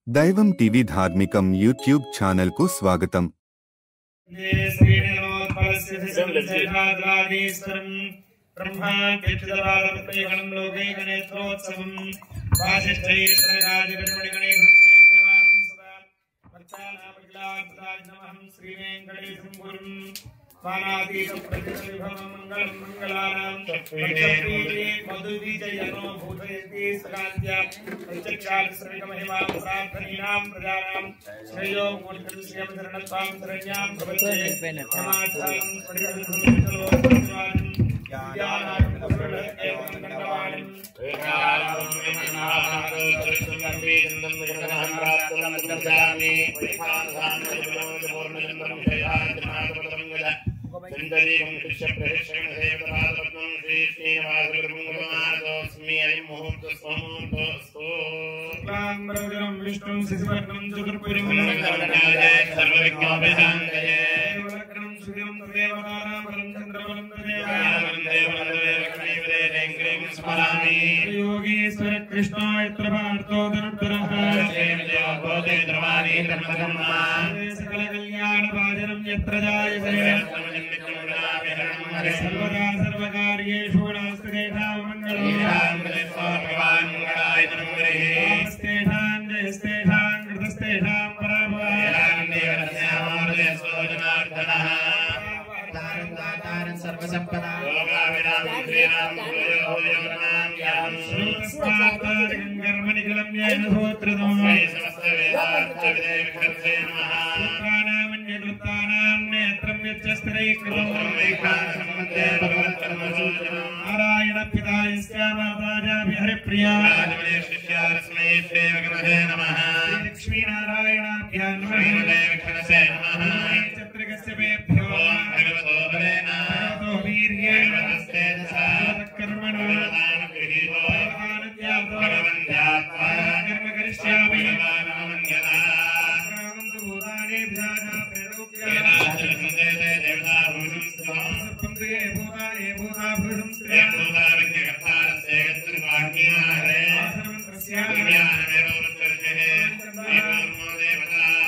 దైవం TV ధార్మికం YouTube channel కు స్వాగతం. मानातीतं प्रतिविभवं मंगलं मंगलानां मधुबीजयनो भूतयति सकाद्या प्रत्यक्षात् सर्वमहिमां प्रार्थनीनां प्रजानां श्रेयो मूर्तिं श्रीमधरणत्वां शरण्यां भवते समाचारं पठितुं विष्णु शिशुवर्णं चतुर्भुजं योगेश्वर कृष्णाय प्रभातो धनुर्धरः सकल कल्याण भाजनं यत्र जायते सर्वदा सर्वकार्येषु नास्तेषां मङ्गलं नमस्तेषां जयस्तेषां कृतस्तेषां पराभवः सर्वसंपदा कर्मनिकलं येन होत्रतो नेत्रं यच्चस्त्रैकृतं नारायण पिता यस्यामाताजाभि हरिप्रिया लक्ष्मी नारायणाभ्यां नमः चत्रकस्यभ्यो कर्म करिष्यामि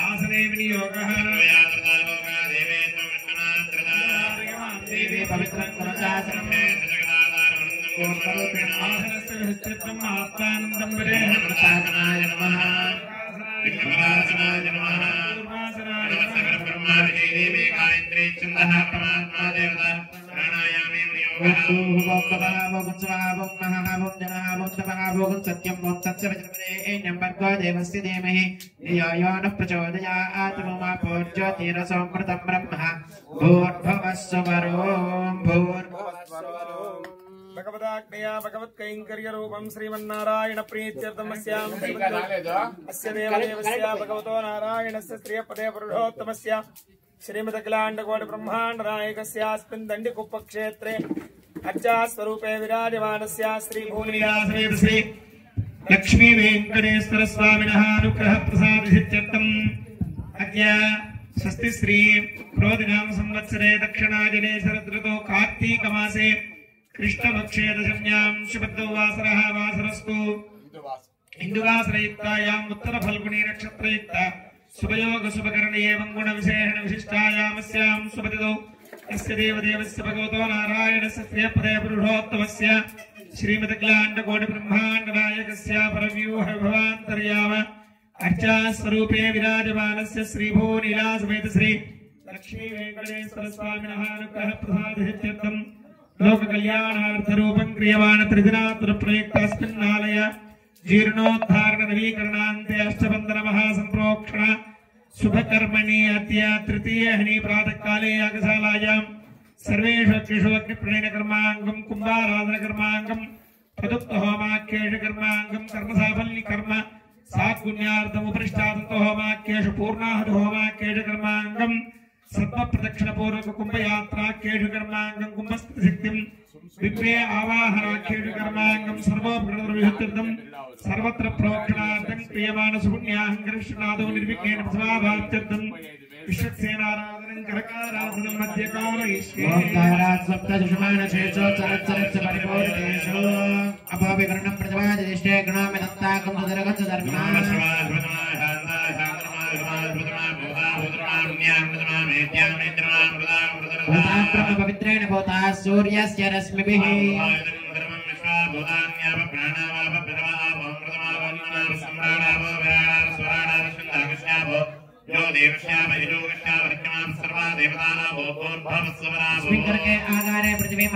आसने विनियोगः पवित्रं आत्मानन्दं वरे नमः भगवदाज्ञया भगवत्कैङ्कर्यरूपं श्रीमन्नारायण प्रीत्यर्थमस्यां अस्य देवदेवस्य भगवतो नारायणस्य श्रियपदे पुरुषोत्तमस्य श्रीमदखिलाण्डकोटिब्रह्माण्डनायकस्यास्मिन् दण्डिकुप्पक्षेत्रे अर्चास्वरूपे विराजमानस्य श्रीभूनिवासे श्री लक्ष्मी वेङ्कटेश्वर स्वामिनः अनुग्रहप्रसादसिद्ध्यर्थम् अद्य स्वस्ति श्री प्रोदिनां संवत्सरे दक्षिणादिने शरदृतौ कार्तीकमासे कृष्णपक्षे दशम्यां शुभद्रौ वासरः वासरस्तु हिन्दुवासरयुक्तायाम् उत्तरफल्गुणी नक्षत्रयुक्त शुभयोग शुभकरणे एवं गुणविशेषण विशिष्टायामस्यां शुभतिथौ अस्य देवदेवस्य भगवतो नारायणस्य प्रियपदे पुरुषोत्तमस्य श्रीमदखिलाण्डकोटिब्रह्माण्डनायकस्य परव्यूह भवान्तर्याम अर्चास्वरूपे विराजमानस्य श्रीभूनीलासमेत श्री लक्ष्मी वेङ्कटेश्वर स्वामिनः अनुग्रहप्रसादसिद्ध्यर्थम् लोक कल्याणार्थरूपं क्रियमाण त्रिदिनात्र प्रयुक्तस्मिन्नालय जीर्णोद्धारण नवीकरणान्ते अष्टबन्धन महासंप्रोक्षण शुभकर्मणि अद्य तृतीयहनि प्रातःकाले यागशालायां सर्वेषु अग्निषु अग्निप्रणयनकर्माङ्गं कुम्भाराधनकर्माङ्गं प्रदुक्तहोमाख्येषु कर्मसाफल्य कर्म सात्पुण्यार्थमुपरिष्टादत्तहोमाख्येषु पूर्णाहुतिहोमाख्येषु कर्माङ्गं सर्वप्रदक्षिण पूर्वक कुंभयात्राख्येषु कर्माङ्गं कुंभस्थितिं विप्रे आवाहनाख्येषु कर्माङ्गं सर्वोपकृतविहुत्यर्थं सर्वत्र प्रोक्षणार्थं क्रियमाण सुपुण्याहङ्करिष्णादौ निर्विघ्नेन समाभात्यर्थं विश्वक्सेनाराधनं करकाराधनं मध्यकालयिष्ये ओम तारात् सप्तदशमानशेषो चरच्चरच्च परिपूर्णेषु अपाविकरणं प्रजवादिष्टे गणामि दत्ताकं सुदरगं धर्मः पवित्रेण भूता सूर्यस्य रश्मिभिः स्पीकर के आगारे पृथ्वी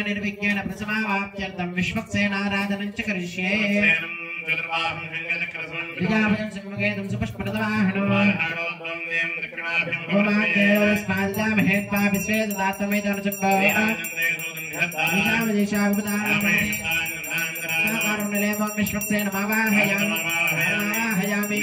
निर्विज्ञान प्रसमावाप्त्यर्थं विश्वक्सेनाराधनं च करिष्ये विजापनं सम्मुखेदं सुपुष्पदवाहनं ओमादेवस्मादिजामहेत्वा विश्वेददात्तमेतनुचम्बो विशावदिशावदारमणिकारुण्यलेमं विश्वक्सेनमावाहयामि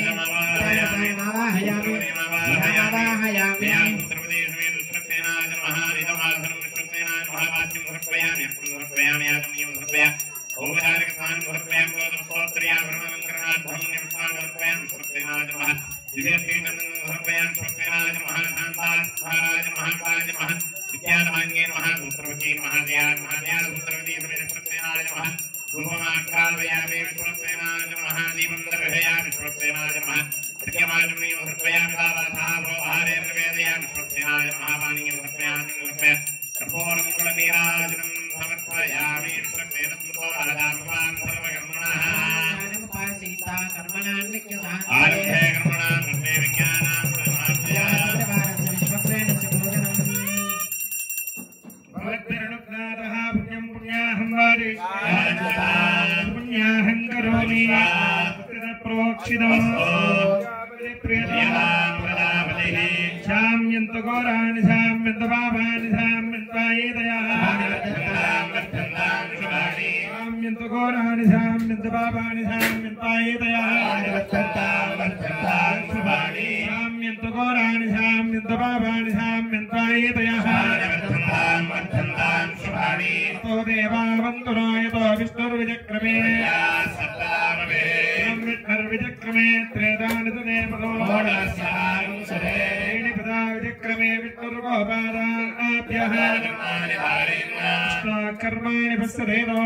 कर्माणि पश्येनो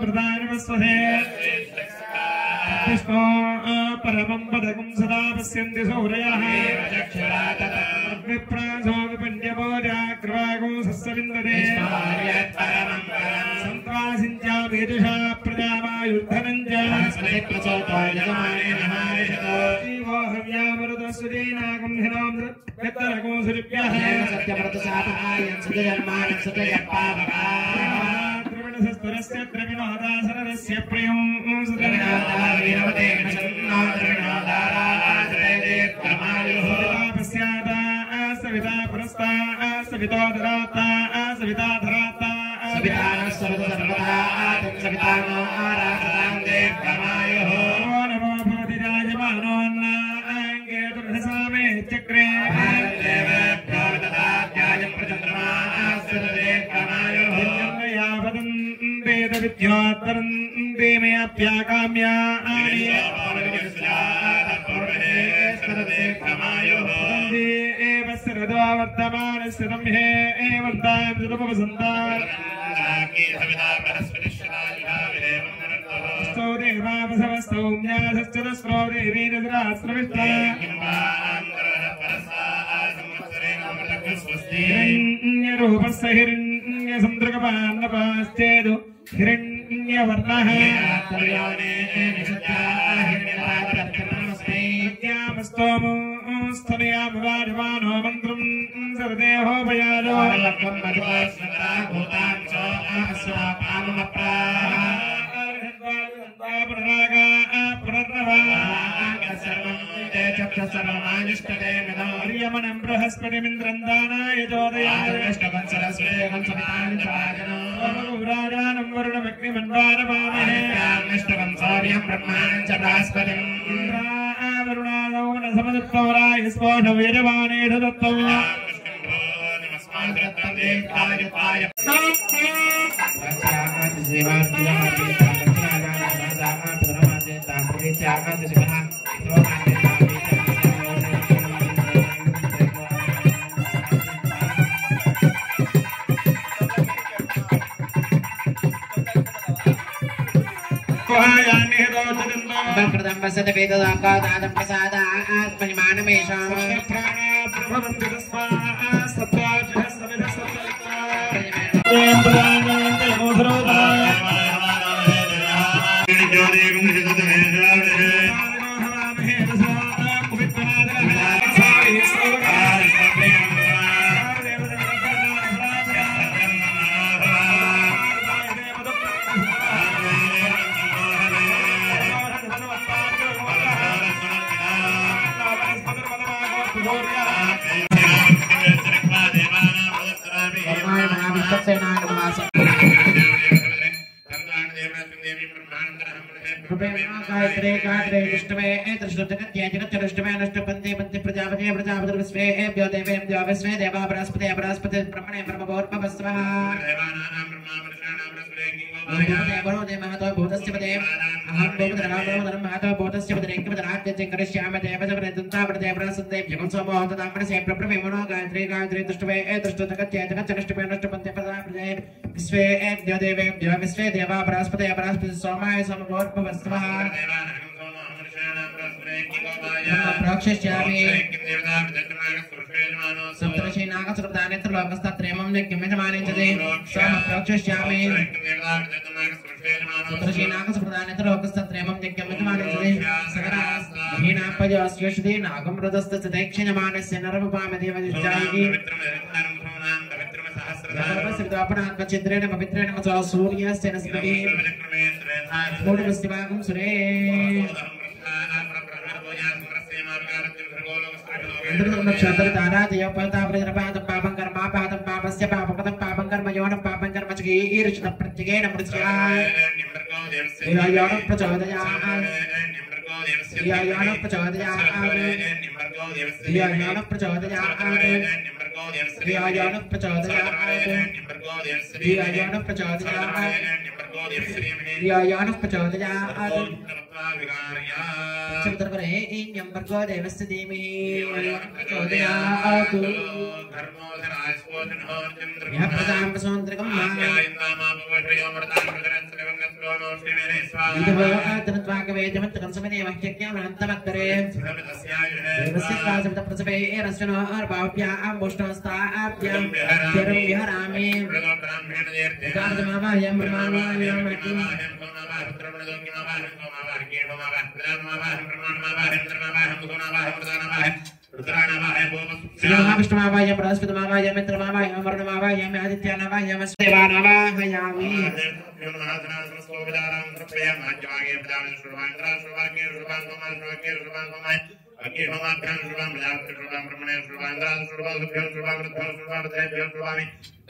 वृदानि पश्ये विष्णो परमं पदकं सदा पश्यन्ति सूरयः विप्रासो विपण्यमोजाग्रवागो सस्यविन्दते सन्त्वासिञ्चा वेदुषा प्रजामायुर्धनं च जीवो हव्यामृतस्वजेनागं हिनों वित्तरगो सुरिभ्यः सत्यमृतसापहायं सुजन्मानं सुजयप्पावकाः द्रविणसस्तुरस्य द्रविणोदासनस्य प्रियं सुजनादाविनवते नशन्नाद्रविणोदाराश्रयदेत्तमायुः पश्यादा सविता पुरस्ता सवितो धराता सविता धराता सवितानः सर्वदा सवितानो आराधतां देत्तमायुः नमो भवति राजमानोन्नाङ्गे दुर्धसामे चक्रे देवेभ्यो ददात्याजं प्रचन्द्रमा आश्रयदेत्तमायुः विद्योत्तरं देमयाप्याकाम्यानि एव सरदो वर्तमानस्य रम्ये एवन्तां सुरपवसन्तान् स्तो देवावसवस्तौ न्यासश्चरस्रो देवीरसरास्रविष्टा रूपस्य हिरण्यसन्द्रकपान्नपाश्चेदु हिरण्यवर्णः स्तनयामुवाजमानो मन्त्रम् सर्वदेहोपयालो र्यमणं बृहस्पतिमिन्द्रं दानाय चोदयाजनं वरुणमग्निमन्वारपामहे वरुणादौ न समदत्तवराय स्फोटवीरवाणेषु दत्तम्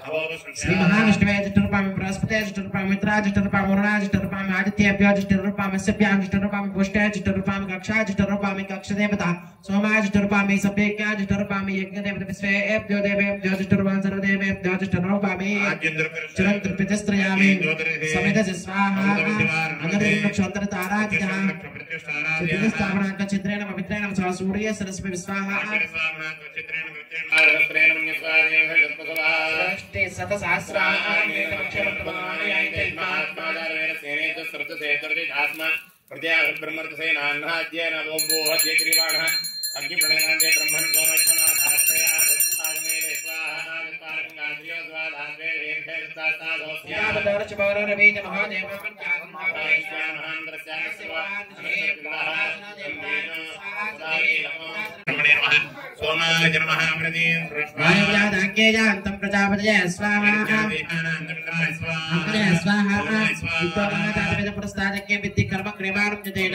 श्री महाविष्णुवे जष्टरूपामि बृहस्पते जष्टरूपामि मित्रा जष्टरूपामि वरुणा जष्टरूपामि आदित्येभ्यो जष्टरूपामि सभ्यां जष्टरूपामि पुष्टे जष्टरूपामि कक्षा जष्टरूपामि कक्षदेवता सोमा जष्टरूपामि सभ्यज्ञा जष्टरूपामि यज्ञदेवता विश्वेभ्यो देवेभ्यो जष्टरूपामि सर्वदेवेभ्यो जष्टरूपामि चरन्त्रपितस्त्रयामि समेत स्वाहा अनरिक्षोत्तर तारादित्या चित्रस्थापनाक चित्रेण पवित्रेण सूर्य सरस्वती विस्वाहा ब्रह्मण वायुव्यादाख्येयान्तं प्रजापतये स्वाहा स्वाहा पुरस्तादज्ञे विद्धि कर्म क्रियमाणं जतेन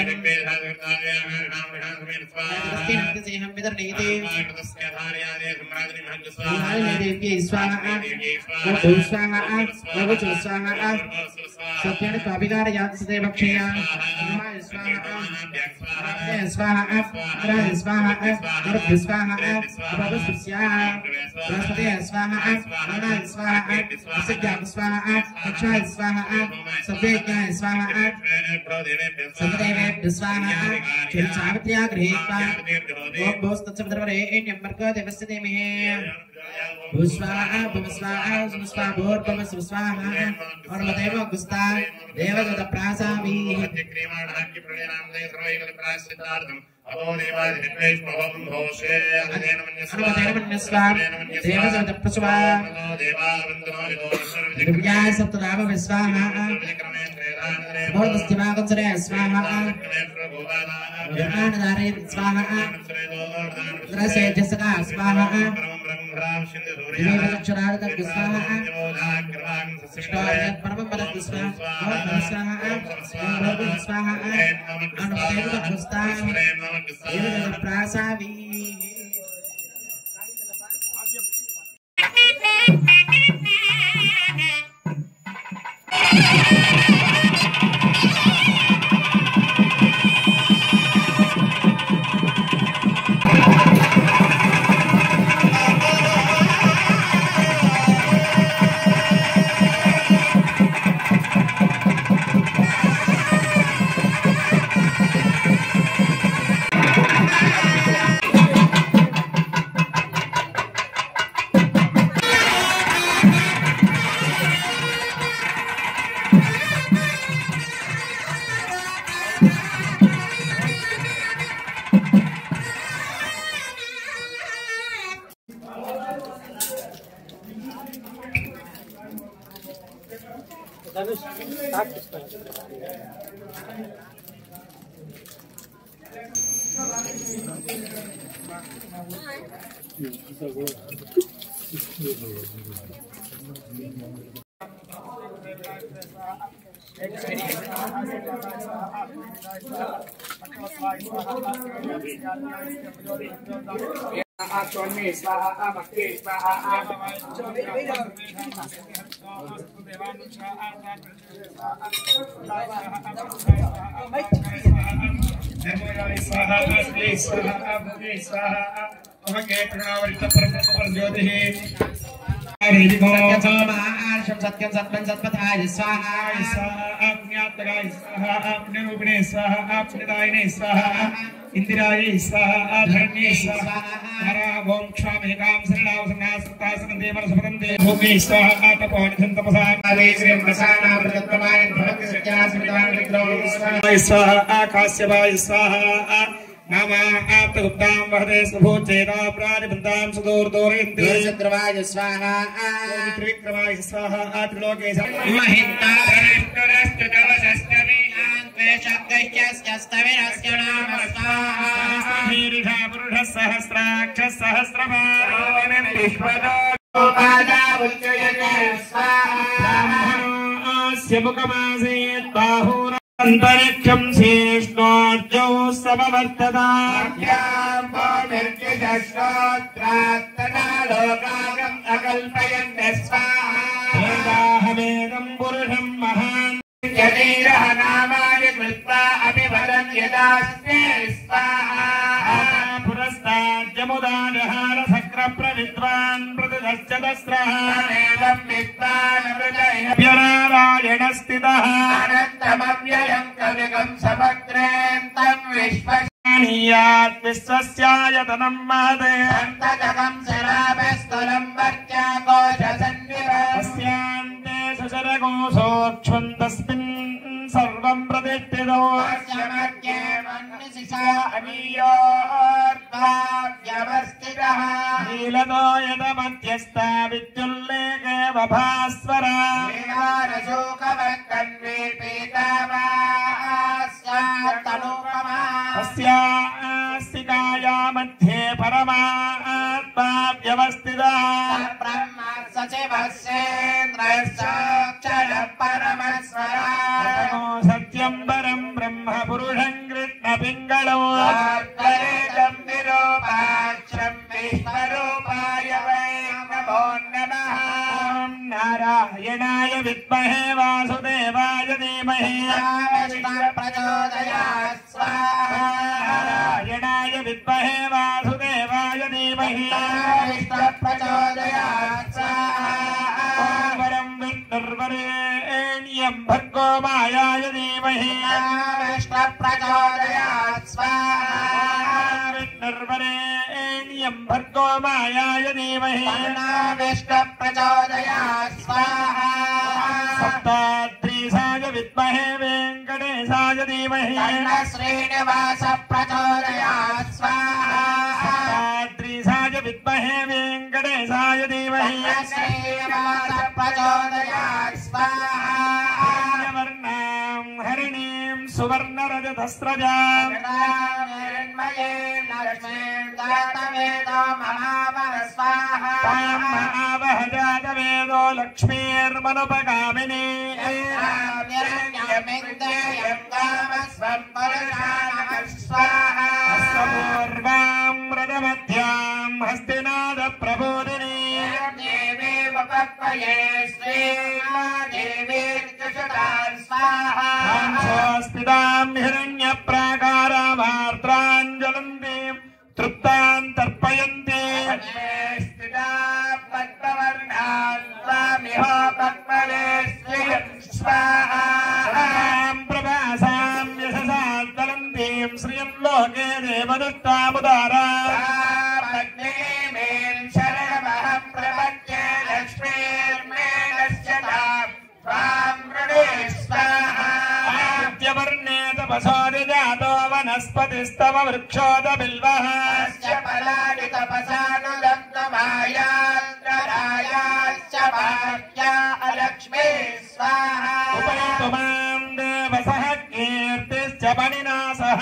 सेहं विदर्णीति देव्यै स्वाहा स्वाहा वचो स्वाहा सत्येन स्वाभिकारयात् सदैव क्षया स्वाहा स्वाहा स्वाहा स्वाहा स्वाहा बृहस्पते स्वाहा अरुणाय स्वाहा सिद्धाय स्वाहा अक्षाय स्वाहा सभ्यज्ञाय स्वाहा सदेवेभ्यः स्वाहा सावित्र्या गृहीत्वा ओम भोस्तत्सवितर्वरेण्यं भर्गो देवस्य धीमहि भूस्वाहा भूमस्वाहा सुमस्वाहा भूर्भुवस्वाहा और मदेव गुस्ता देवदत्त प्रासामीः दिव्याय सप्तनाम स्वाहा बोधस्तिमागंसरे स्वाहा ज्ञानधारे स्वाहा रसेजसका स्वाहा देवचक्षुरार्थ स्वाहा परमं पदं स्वाहा स्वाहा अनुदेव गुस्ता प्रासावी सत्यं सत्पं सत्पथाय स्वाहा आज्ञातगाय स्वाहा आज्ञारूपिणे स्वाहा आप्निदायिने स्वाहा इंदिरायै स्वाहा धरण्ये स्वाहा हरा ओम क्षामेकां शरणां संनासतासनं देवं सपदन्ते भूमि स्वाहा तपोनिधं तपसा आदे श्रीं प्रसाना प्रतत्तमाय भवति सत्यास्मितां विग्रहो स्वाहा आकाश्यवाय स्वाहा नामा आप्तगुप्तां वहदे स्वभूचेता प्राणिबन्धां सुदूरदूरयन्ति चन्द्रवाय स्वाहा त्रिविक्रमाय स्वाहा त्रिलोके महिता अंतरिक्षं शेष्णोर्जौ समवर्तदालोकागम् अकल्पयन् स्वाहामेदं पुरुषं महान् यदीरः नामानि कृत्वा अभिवदन् यदास्ते स्वाहा पुरस्ताद्यमुदाजहार सक्रप्रविद्वान् प्रतिदश्च दस्रः एवं विद्वान् नारायणस्थितः अनन्तमव्ययं कविगं समग्रेन्तं विश्वस्यात् विश्वस्यायतनं महते अन्तजगं शराभस्थलं वर्त्याकोशसन्निभस्यान्ते सशरकोशोक्षुन्दस्मिन् सर्वं प्रतिष्ठितो मध्ये मन्निशिषा अनीयोर्ध्वाव्यवस्थितः नीलतो यदमध्यस्था विद्युल्लेखे वभास्वरा अस्यास्तिकाया मध्ये परमात्मा व्यवस्थिता ब्रह्म सचिवस्येन्द्रश्चाक्षर परमस्वरा सत्यं परं ब्रह्म पुरुषं कृष्णपिङ्गलौ विरूपाक्षं विश्वरूपाय वै नमो नमः नारायणाय विद्महे वासुदेवाय धीमहि प्रचोदयात् स्वाहा नारायणाय विद्महे वासुदेवाय धीमहि प्रचोदयात् स्वाहा वरं विष्णुर्वरेण्यं भर्गो मायाय धीमहि प्रचोदयात् स्वाहा विष्णुर्वरेण्यं भर्गो मायाय धीमहि विष्णु प्रचोदयात् स्वाहा सप्ताद्रीसाय विद्महे वेङ्कटेशाय धीमहि श्रीनिवास प्रचोदयात् स्वाहा सप्ताद्रीसाय विद्महे वेङ्कटेशाय धीमहि श्रीनिवास प्रचोदयात् स्वाहा वर्णां हरिणीं सुवर्णरजतस्रजां आवहजातवेदो लक्ष्मीर्मनुपगामिनी पूर्वां व्रतमध्यां हस्तिनादप्रबोधिनी स्वास्तिदां हिरण्यप्राकारामार्द्राञ्जलन्तीं तृप्तां तर्पयन्ति प्रभासां यशसां दलन्तीं श्रियं लोके देवदत्तामुदारा जातो वनस्पतिस्तव वृक्षोद बिल्वः लक्ष्मी स्वाहा उपैतु मां देवसः कीर्तिश्च मणिना सह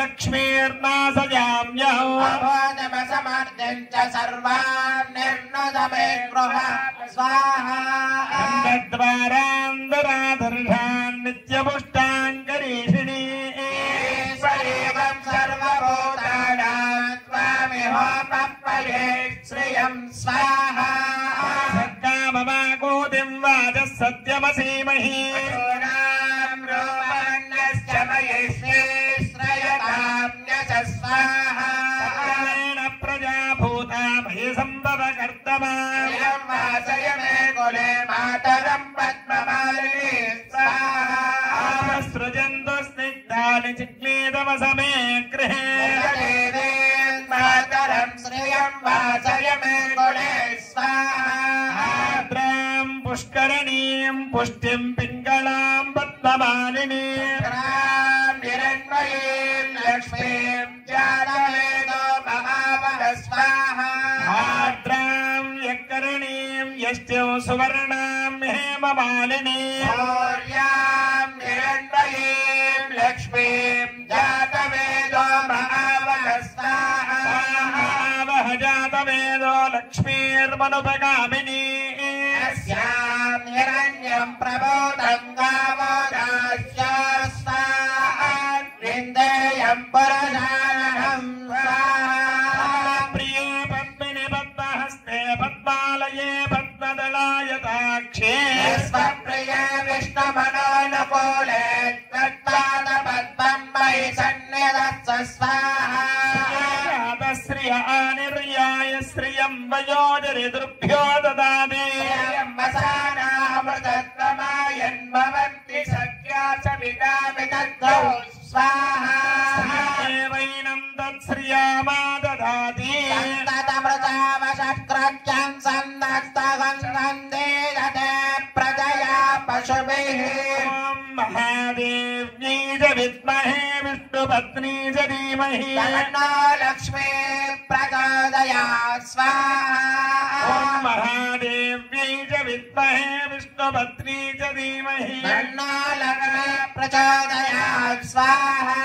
लक्ष्मीर्नासयाम्यौ समर्थ्यञ्च सर्वान् निर्णुदमे गृह स्वाहा द्वारान्दरादर्शान् नित्यपुष्टाङ्करीषिणी ईश्वरीवं सर्वभूतानां त्वामिह पप्पये श्रियं स्वाहा सद्काममाकूतिं वाचः सत्यमसीमहि प्रजाभूता मयि सम्भव कर्तमा वासयमे कुले मातरं पद्ममालिनी स्वाहा सृजन्तु स्निग्धानि चिक्लीतमसमे गृहे मातरं श्रियं वासयमे कुले स्वाहा आर्द्रां पुष्करणीं पुष्टिं पिङ्गलां पद्ममालिनी हिरण्मयीं लक्ष्मीं जातवेदो महावः स्वाहा आर्द्रां यकरणीं यष्टिं सुवर्णां हेममालिनी शौर्यां हिरण्मयीं लक्ष्मीं जातवेदो महावः स्वाहा महावः जातवेदो लक्ष्मीर्मनुपगामिनी अस्यां हिरण्यं प्रबोधं गावो दास्यास्तान्विन्देयं पुरुषाणं स्वाहा प्रिये पद्मिनि पद्महस्ते पद्मालये पद्मदलायताक्षे स्वप्रिये विष्णुमनोनुकूले तत्पादपद्मं मयि सन्निधत्स स्वाहा श्रिय आनिर्याय श्रियं वयोजरिदृभ्यो ददामि मसानामृतत्वमायन्भवन्ति सख्या च विदामि तद्गौ स्वाहा वैनं तत्श्रियामा ददाति तदमृतावशक्राख्यं सन्दस्तगं सन्देदते प्रजया लक्ष्मीः ॐ महादेव्यै च विद्महे विष्णुपत्नी च धीमहि तन्नो लक्ष्मी प्रचोदयात् स्वाहा ॐ महादेव्यै च विद्महे विष्णुपत्नी च धीमहि तन्नो लक्ष्मी प्रचोदयात् स्वाहा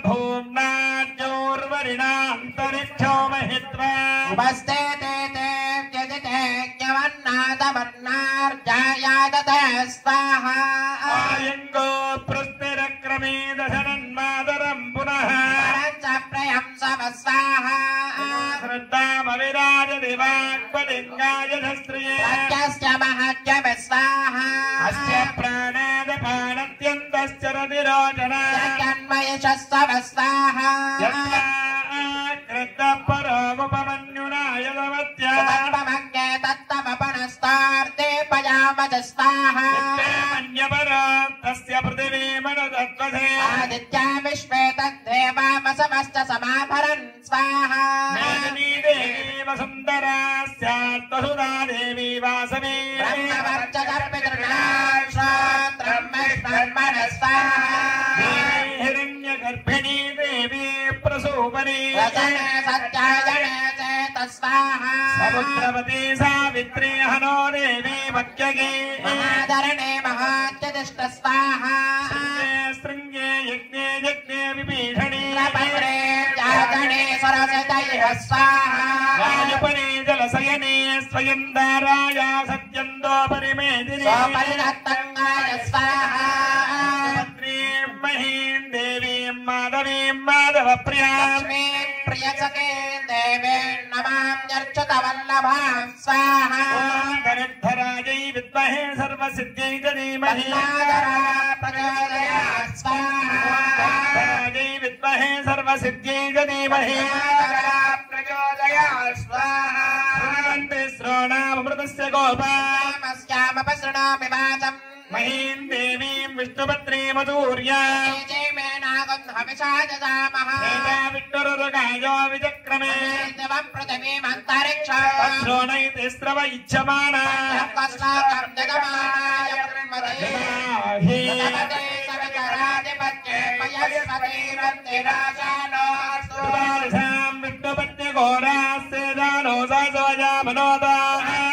भूम्नाद्योर्वरिणान्तरिक्षो महित्वा उपस्ते ते व्यदिते ज्ञवन्नादवर्णार्जायादते स्वाहा आयङ्गो प्रस्तिरक्रमे दशनन्मादरं पुनः परञ्च प्रयं सव स्वाहा श्रद्धामविराजदिवाग्वलिङ्गाय धस्त्रिये प्रत्यस्य महत्यं स्वाहा अस्य प्राणादपानत्यन्तश्च रतिरोचना जन्मयशस्व स्वाहा कृतपरोमुपमन्युना यदवत्या तत्त्वमग्ने तत्त्वमपनस्तार्ते पयामज स्वाहा मन्यपरा तस्य पृथिवी मनदत्वसे आदित्या विश्वे तद्देवामसमश्च समाभरन् स्वाहा मेदिनी देवी वसुन्धरा स्यात् वसुधा देवी वासवी ब्रह्मवर्चदर्पितृणां श्रोत्रं ब्रह्मण स्वाहा हिरण्यगर्भिणी देवी प्रसूपरी वचने सत्यायने चेतस्वाहा समुद्रवती सावित्री हनो देवी मत्यगी महाधरणे महात्यदिष्ट स्वाहा शृङ्गे यज्ञे यज्ञे विभीषणी प्रपत्रे जातने सरसतैः स्वाहा वायुपरे जलशयने स्वयं दाराया सत्यन्दो परिमेदिनी स्वपरिदत्तङ्गाय स्वाहा पत्नीं महीं देवीं माधवीं माधवप्रियां लक्ष्मीं प्रियसखे देवे नमाम्यर्चतवल्लभां स्वाहा धनुर्धरायै विद्महे सर्वसिद्ध्यै च धीमहि तन्नादरा प्रचोदयात् स्वाहा धनुर्धरायै विद्महे सर्वसिद्ध्यै च धीमहि तन्नादरा प्रचोदयात् स्वाहा श्रृण्वन्ति श्रोणामृतस्य गोपा नमस्यामपसृणोमि वाचम् महीं देवीं विष्णुपत्नी मधुर्या जयमेनागं हविषा ददामः एता विष्णुरुगायो विचक्रमे दिवं पृथिवीमन्तरिक्षं श्रोणैते स्रव इच्छमाना कस्माकं जगमानाय ब्रह्मदे हि भगवते सवितराधिपत्ये पयस्पतिरन्तिराजानोऽस्तु सुदार्शां विष्णुपत्न्यघोरास्ते दानो सासोजा मनोदा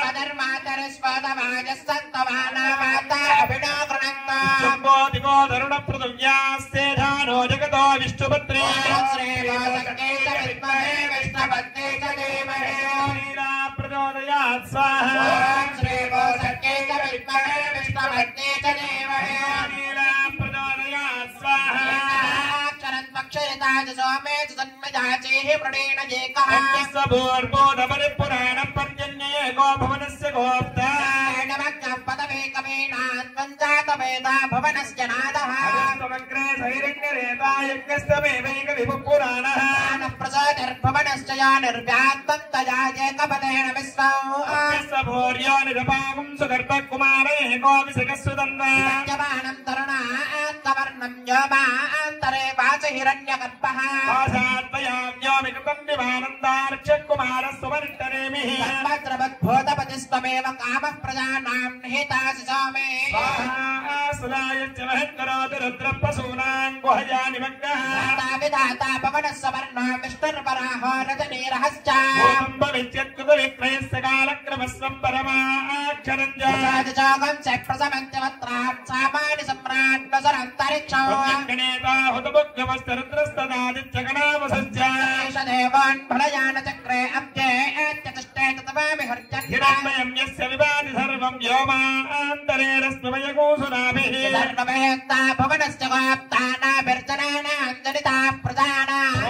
पदर्मातरस्वदवाजसत्तवानावाता अभिनो गृणन्ता शम्भोदिको तरुणपृथिव्यास्ते धानो जगतो विष्णुपत्नी श्रीवासङ्केत विद्महे विष्णुपत्नी च धीमहि लीला प्रचोदयात् स्वाहा श्रीवासङ्केत विद्महे विष्णुपत्नी च धीमहि लीला प्रचोदयात् स्वाहा क्षरत्वक्षरिताज सोमे च जन्मजाचेः प्रणेन एकः स्वभूर्बोधपरिपुराणपर्जन्ये गो भुवनस्य गोप्ता पदवेकमेनान्वञ्जातवेदा भवनस्य नादः समग्रे सैरण्यरेता यज्ञस्तमेवैकविपुराणः प्रसोतिर्भवनश्च या निर्व्यात्मन्तया एकपदेन विश्वम् स्वभूर्यो निरपागुं सुगर्भकुमारे गोविसकस्वतन्वा विद्यमानं तरुणान्तवर्णं योमान्तरे वाच हिरण्यगर्भः वासात्मयाव्योमिकृतं विमानन्दार्क्षकुमारस्ववर्तनेमिः सर्वत्रवद्भूतपतिस्त्वमेव कामः प्रजानां निहितासि सोमे सुलायश्च महत्करोति रुद्रपशूनां गुहया निमग्नः विधाता पवनस्य वर्णो विष्णुर्वराहो रजनीरहश्च भविष्यत्कृतविक्रयस्य कालक्रमस्वं परमाक्षरं जोगं च प्रसमन्त्यवत्रात् सामान्य सम्राट् नसरन्तरिक्षौ गणेता हुतमुख्यमस्तरुद्रस्तदादित्यगणावसश्च देवान् फलयानचक्रे अब्जे एत्यतिष्ठे ततवामि हर्जन् हिरण्मयं यस्य विभाति सर्वं व्योमान्तरेरस्मयकोसुनाभिः सर्ववेत्ता भुवनस्य गोप्तानाभिर्जनानाञ्जलिता प्रजानाः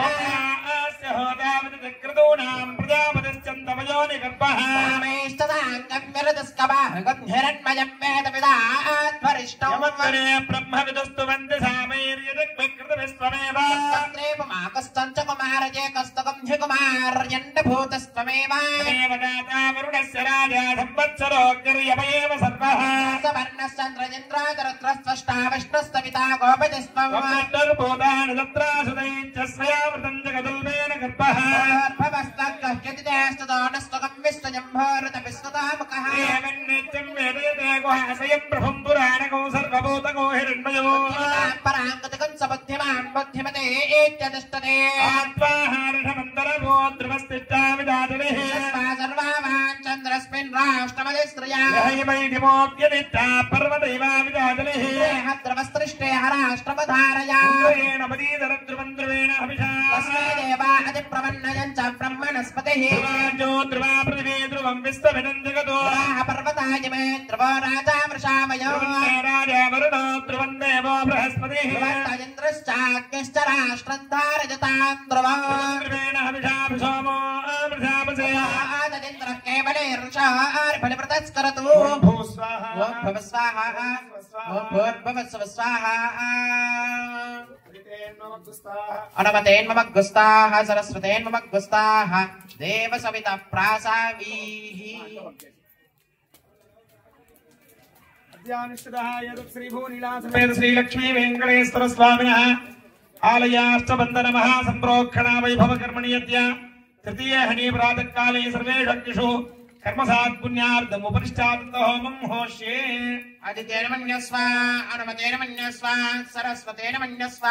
अस्य होतावतिकृतूनां प्रजापतिश्चन्दमयोनिगर्भः कामेष्टदाङ्गं विरदस्कवाहगं हिरण्मयं वेदविदात्वरिष्टौ यमत्वरे ब्रह्मविदुस्तु वन्दे सामैर्यजग्विकृतविश्वमेव कश्चञ्च कुमारजे कस्तकं हि कुमार्यण्डभूतस्त्वमेव देवदाता वरुणस्य राजा संवत्सरोऽग्निर्यमयेव सर्वः सवर्णश्चन्द्रजिन्द्रादरुद्रस्त्वष्टा विष्णुस्तविता गोपतिस्त्वम् भूतानि तत्रासुदैश्च स्वयावृतं जगदुल्बेन गर्भः भवस्तद्गह्यति तेस्ततो नस्तकं विष्णुजम्भोरत विष्णुतामुखः नित्यं वेदयते गुहाशयं प्रभुं पुराणको सर्वभूतको हिरण्मयो पराङ्गतिकं सबुद्धिमान् बुद्धिमते इत्यतिष्ठते आत्माहारमन्तरभो ध्रुवस्तिष्ठाविदातुलिः सर्वावान् चन्द्रस्मिन् राष्ट्रमधिस्त्रिया हैमैधिमोऽप्यदित्ता पर्वदैवाविदातुलिः ध्रुवस्त्रिष्टे हराष्ट्रमधारया मदीधरध्रुवं ध्रुवेण अभिषा तस्मै देवा अधिप्रवन्नयं च ब्रह्मणस्पतिः ध्रुवाजो ध्रुवा पृथिवी ध्रुवं विश्वमिदं जगतो पर्वताय मे ध्रुवो राजा वृषामयो राजा वरुणो ध्रुवं देवो बृहस्पतिः ध्रुवन्तरिन्द्रश्चाग्निश्च राष्ट्रं धारयतां ध्रुवो ध्रुवेण अभिषाभिषोमो अभिषापसया आदिन्द्रः केवले ऋषार्फलप्रतस्करतु ॐ भूस्वाहा ॐ भवस्वाहा ॐ भूर्भुवस्सुः स्वाहा अनवतेन्मग्गुस्ताः सरस्वतेन्मग्गुस्ताः देवसवितः प्रासावीः अद्यानुष्ठितः यत् श्रीभूनिलासमेत श्रीलक्ष्मी वेङ्कटेश्वर स्वामिनः आलयाष्टबन्धनमहासम्प्रोक्षणा वैभवकर्मणि यद्य तृतीयहनि प्रातःकाले सर्वेषु अग्निषु कर्मसात् पुण्यार्थम् उपरिष्टात् होमं होष्ये आदित्येन मन्यस्व अनुमतेन मन्यस्व सरस्वतेन मन्यस्व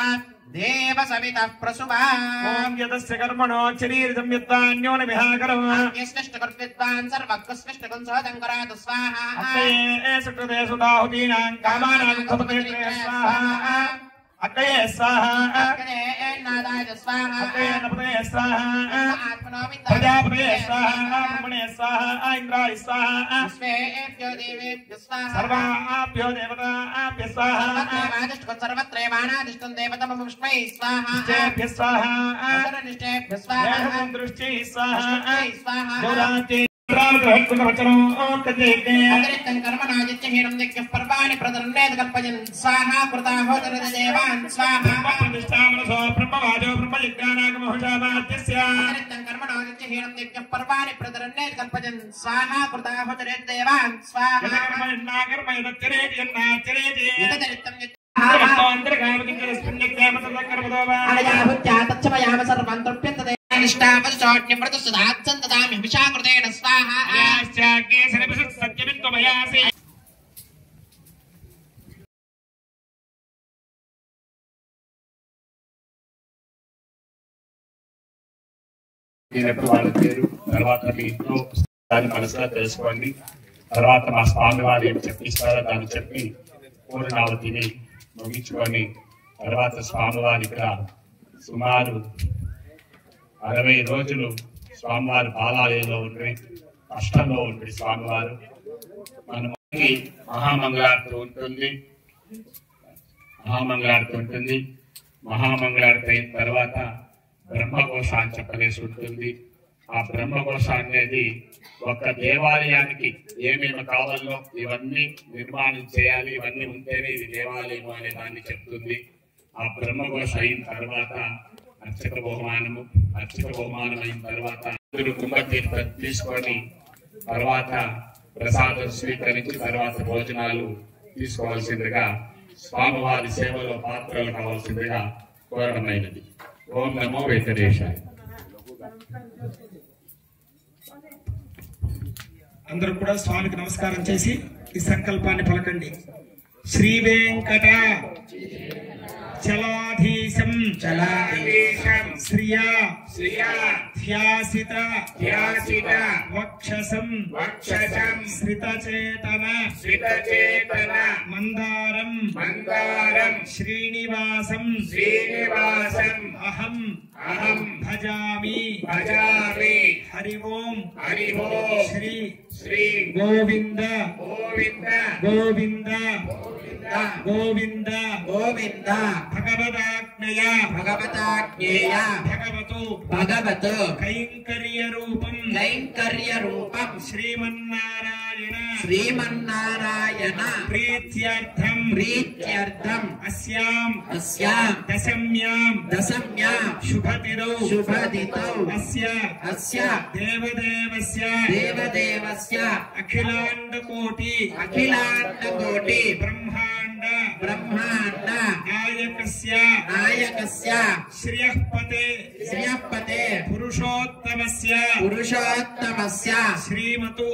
देवसवितः प्रसुवा ॐ यतस्य कर्मणो शरीरं यत्तान्यो न विहाकरम् यस्निष्टकृत्विद्वान् सर्वकृष्निष्टकुं सोदं करातु स्वाहा अग्नये सुकृते सुताहुतीनां कामानां सुपते स्वाहा अग्नये स्वाहा नादाय स्वाहा अग्नये नपते स्वाहा आत्मनो प्रजापते स्वाहा ब्रह्मणे स्वाहा इन्द्राय स्वाहा विश्वेभ्यो देवेभ्यो स्वाहा सर्वाभ्यो देवताभ्यो स्वाहा सर्वत्रैवादिष्टं सर्वत्रैवानादिष्टं देवतममुष्मै स्वाहा तेभ्यः स्वाहा असुरनिष्ठेभ्यो स्वाहा दृष्टि स्वाहा स्वाहा जोराते अतिरिक्तं कर्मणादित्यहीनं यज्ञः पर्वाणि प्रदर्नेत कल्पयन् स्वाहा कृताहोदरदेवान् स्वाहा प्रतिष्ठामनसो ब्रह्मवाजो ब्रह्मयज्ञानागमहुषामात्यस्य अतिरिक्तं कर्मणादित्यहीनं यज्ञः पर्वाणि प्रदर्नेत कल्पयन् स्वाहा कृताहोदरदेवान् स्वाहा अनयाहुत्यातच्छमयाम सर्वं तृप्यन्ते निष्ठावशोऽन्यमृतसुधात्सन्तदामि विशाकृतेन स्वाहा వాళ్ళ పేరు తర్వాత మీ ఇంట్లో దాన్ని మనసులో తెలుసుకోండి. తర్వాత మా స్వామి వారు ఏం చెప్పిస్తారో దాన్ని చెప్పి పూర్ణావతిని ముగించుకొని తర్వాత స్వామివారి ఇక్కడ సుమారు 60 రోజులు స్వామివారి బాలాలయంలో ఉండి కష్టంలో ఉండి స్వామివారు మనకి మహామంగళారతి ఉంటుంది. మహామంగళారతి అయిన తర్వాత బ్రహ్మఘోష అని చెప్పలేసి ఉంటుంది. ఆ బ్రహ్మఘోష అనేది ఒక దేవాలయానికి ఏమేమి కావాలో ఇవన్నీ నిర్మాణం చేయాలి, ఇవన్నీ ఉంటేనే ఇది దేవాలయం అనే దాన్ని చెప్తుంది. ఆ బ్రహ్మఘోష అయిన తర్వాత అర్చక బహుమానం అయిన తర్వాత కుంభతీర్థం తీసుకొని తర్వాత ప్రసాదం స్వీకరించి తర్వాత భోజనాలు తీసుకోవాల్సిందిగా స్వామివారి సేవలో పాత్రలు కావాల్సిందిగా కోరడమైనది. ఓం నమో వెంకటేశాయ. అందరూ కూడా స్వామికి నమస్కారం చేసి ఈ సంకల్పాన్ని పలకండి. శ్రీ వెంకట చలాధీశం శ్రియా ధ్యాసిత వక్షసం శ్రితచేతన మందారం శ్రీనివాసం అహం భజామి హరి ఓం శ్రీ గోవింద గోవింద గోవింద గోవింద భగవదాజ్ఞయ భగవతు కైంకర్య రూపం శ్రీమన్నారాయణ ప్రీత్యర్థం అస్యాం దశమ్యాం శుభతిరౌ అస్య దేవదేవస్య అఖిలాండ కోటి బ్రహ్మాండ నాయకస్య नायकस्य श्रियःपते पुरुषोत्तमस्य श्रीमतु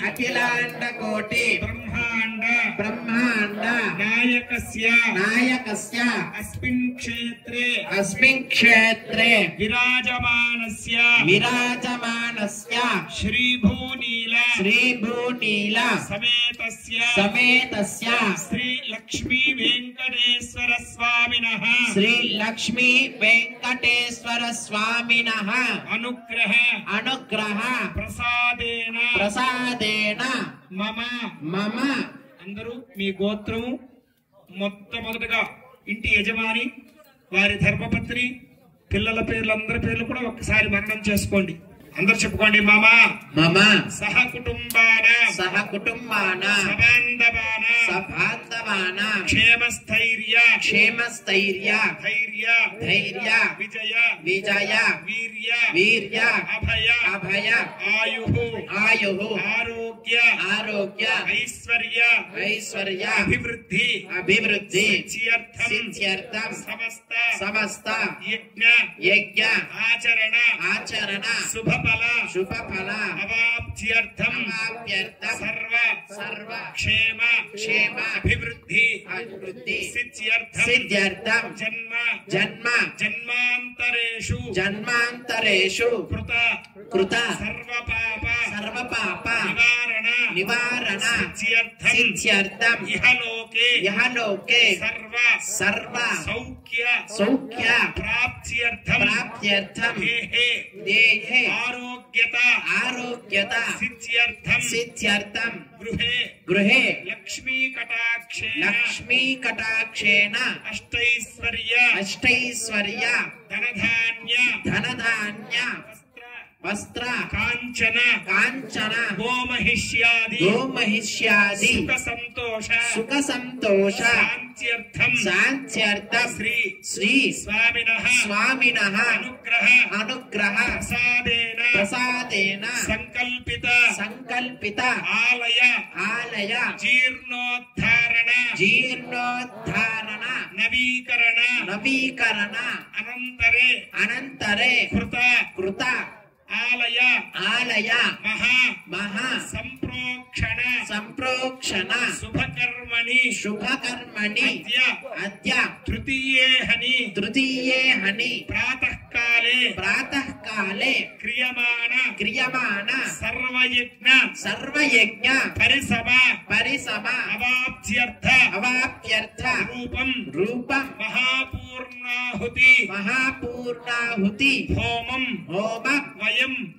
अखिलांडकोटि ब्रह्मांड नायकस्य अस्मिन् क्षेत्रे विराजमानस्य श्रीभूनील समेतस्य श्री लक्ष्मी वेंकटेश्वर स्वामिनः अनुग्रह प्रसादेन मम అందరూ మీ గోత్రము మొట్టమొదటగా ఇంటి యజమాని వారి ధర్మపత్ని పిల్లల పేర్లు అందరి పేర్లు కూడా ఒక్కసారి మరణం చేసుకోండి. అందరూ చెప్పుకోండి. మమ సహ కుటుంబాన సబాంధవాన క్షేమస్థైర్య ధైర్య విజయ వీర్య అభయ ఆయు ఆరోగ్య ఐశ్వర్య అభివృద్ధి సిద్ధ్యర్థం సమస్త యజ్ఞ ఆచరణ శుభఫల అవాప్త్యర్థం సర్వ క్షేమ అభివృద్ధి సిద్ధ్యర్థం జన్మాంతరేషు కృత సర్వపాప నివారణ సిద్ధ్యర్థం ఇహలోకే సర్వ సౌఖ్య ప్రాప్త్యర్థం దేహే ఆరోగ్యత సిద్ధ్యర్థం గృహే లక్ష్మీ కటాక్షేణ అష్టైశ్వర్య ధనధాన్య వస్త్ర కాంచన గోమహిష్యాది సుఖ సంతోష శాంత్యర్థం శ్రీ స్వామినః అనుగ్రహ ప్రసాదేన సంకల్పిత ఆలయ జీర్ణోద్ధారణ నవీకరణ అనంతరే కృత ఆలయ మహా సంప్రోక్షణ శుభకర్మణి అద్య తృతీయే హని ప్రాతఃకాలే క్రియమాణ సర్వయజ్ఞ పరిసమ అవాప్త్యర్థ రూపం మహాపూర్ణాహుతి హోమం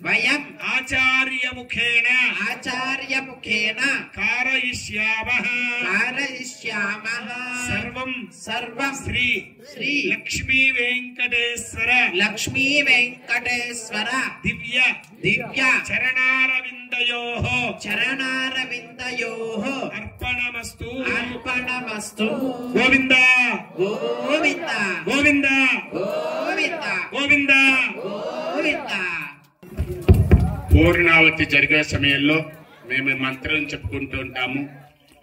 వయం ఆచార్యముఖేన కారయిష్యామః సర్వం శ్రీ లక్ష్మీ వెంకటేశ్వర దివ్య చరణారవిందయోః అర్పణమస్తు గోవింద పూర్ణావతి జరిగే సమయంలో మేము మంత్రం చెప్పుకుంటూ ఉంటాము.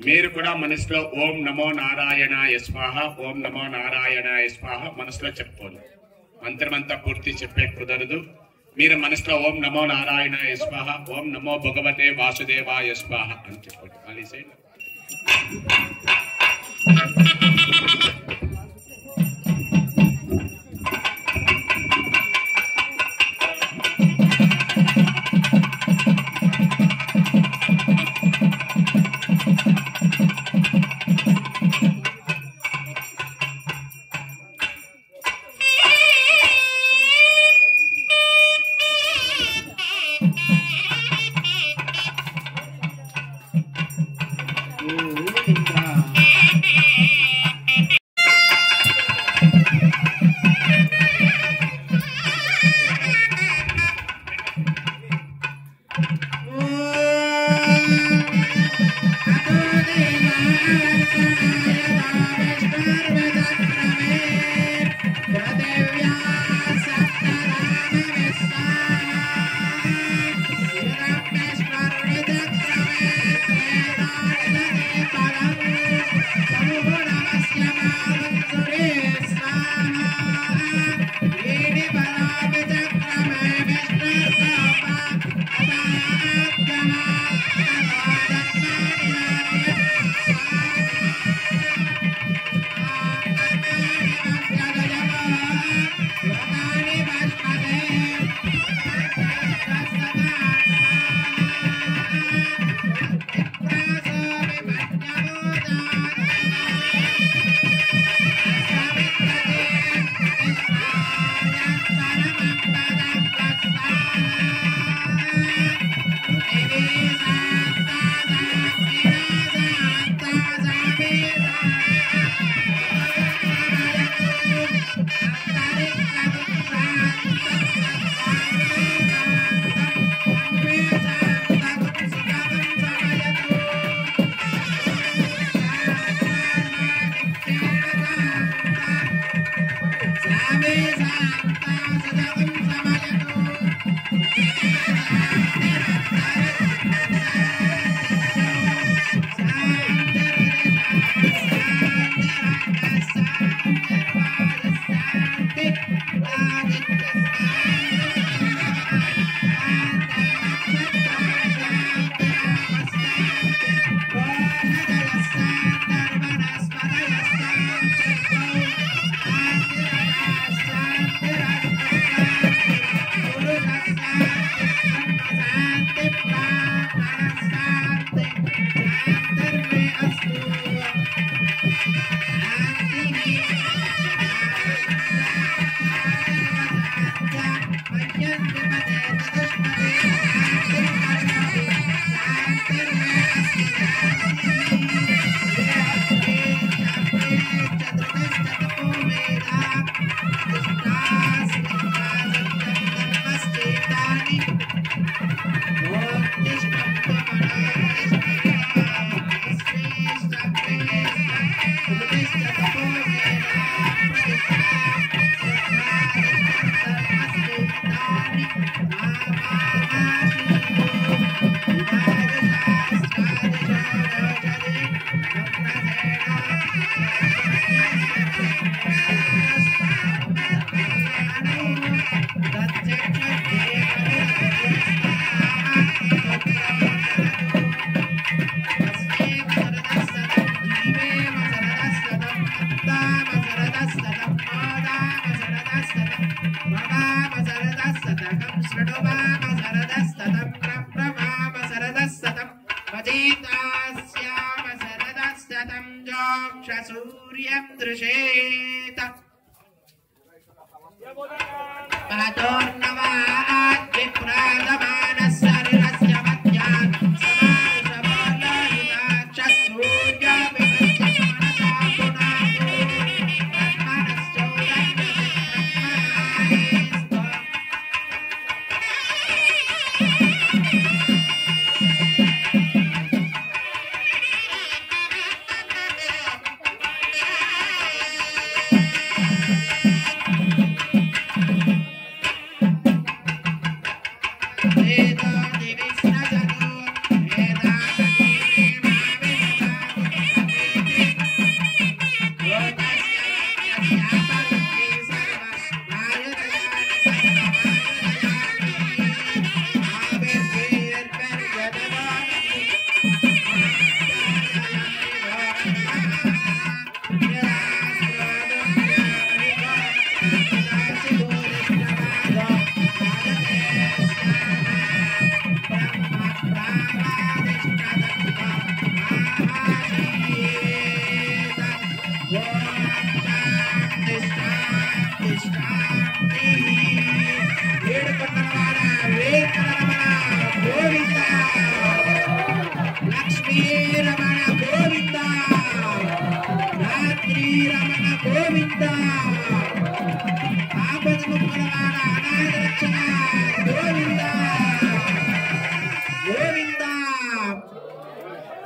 మీరు కూడా మనసులో ఓం నమో నారాయణాయ స్వాహ, ఓం నమో నారాయణాయ స్వాహ మనసులో చెప్పుకోండి. మంత్రం అంతా పూర్తి చెప్పే కుదరదు. మీరు మనసులో ఓం నమో నారాయణాయ స్వాహ, ఓం నమో భగవతే వాసుదేవాయ స్వాహ అని చెప్పండి. మళ్ళీ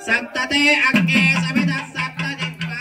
सप्तते अग्ने समितः सप्तदिक्वा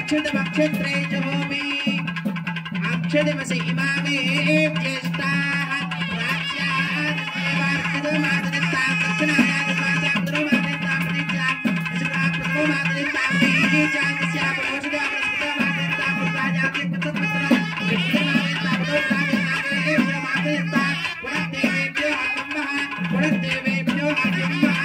अक्षतमक्षत्रे जहोमि अक्षतमसि इमामे ज्येष्ठाः राज्याः देवार्कदमादनितां दक्षिणायाः दक्षिणायाः प्रतिज्ञा अशुक्राप्रथममादनितां नीचां तस्याः प्रमोषितां प्रस्फुटमादनितां पुत्राजाति कृतपत्र विष्णुमादनितां पुत्राजाति नागेन्द्रमादनितां पुरदेवेभ्यो आगमः पुरदेवेभ्यो आगमः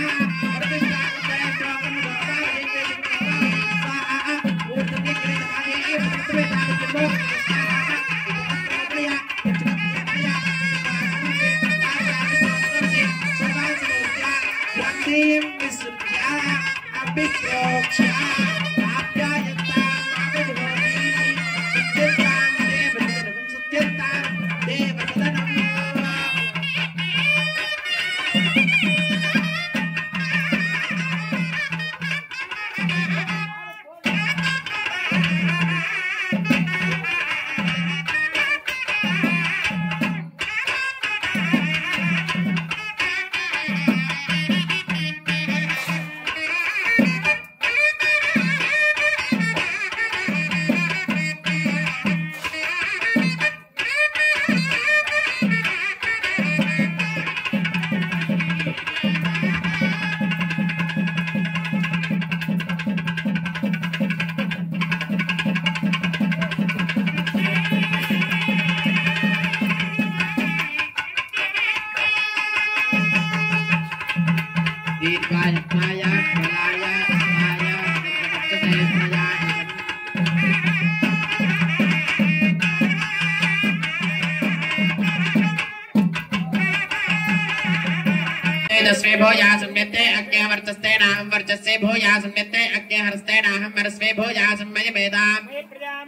स्वे भोजा सम्यते अग्ने वर्चस्ते नाहं वर्चस्ते भोजा सम्यते अग्ने हरस्ते नाहं हरस्वे भोजा सम्मय मेदां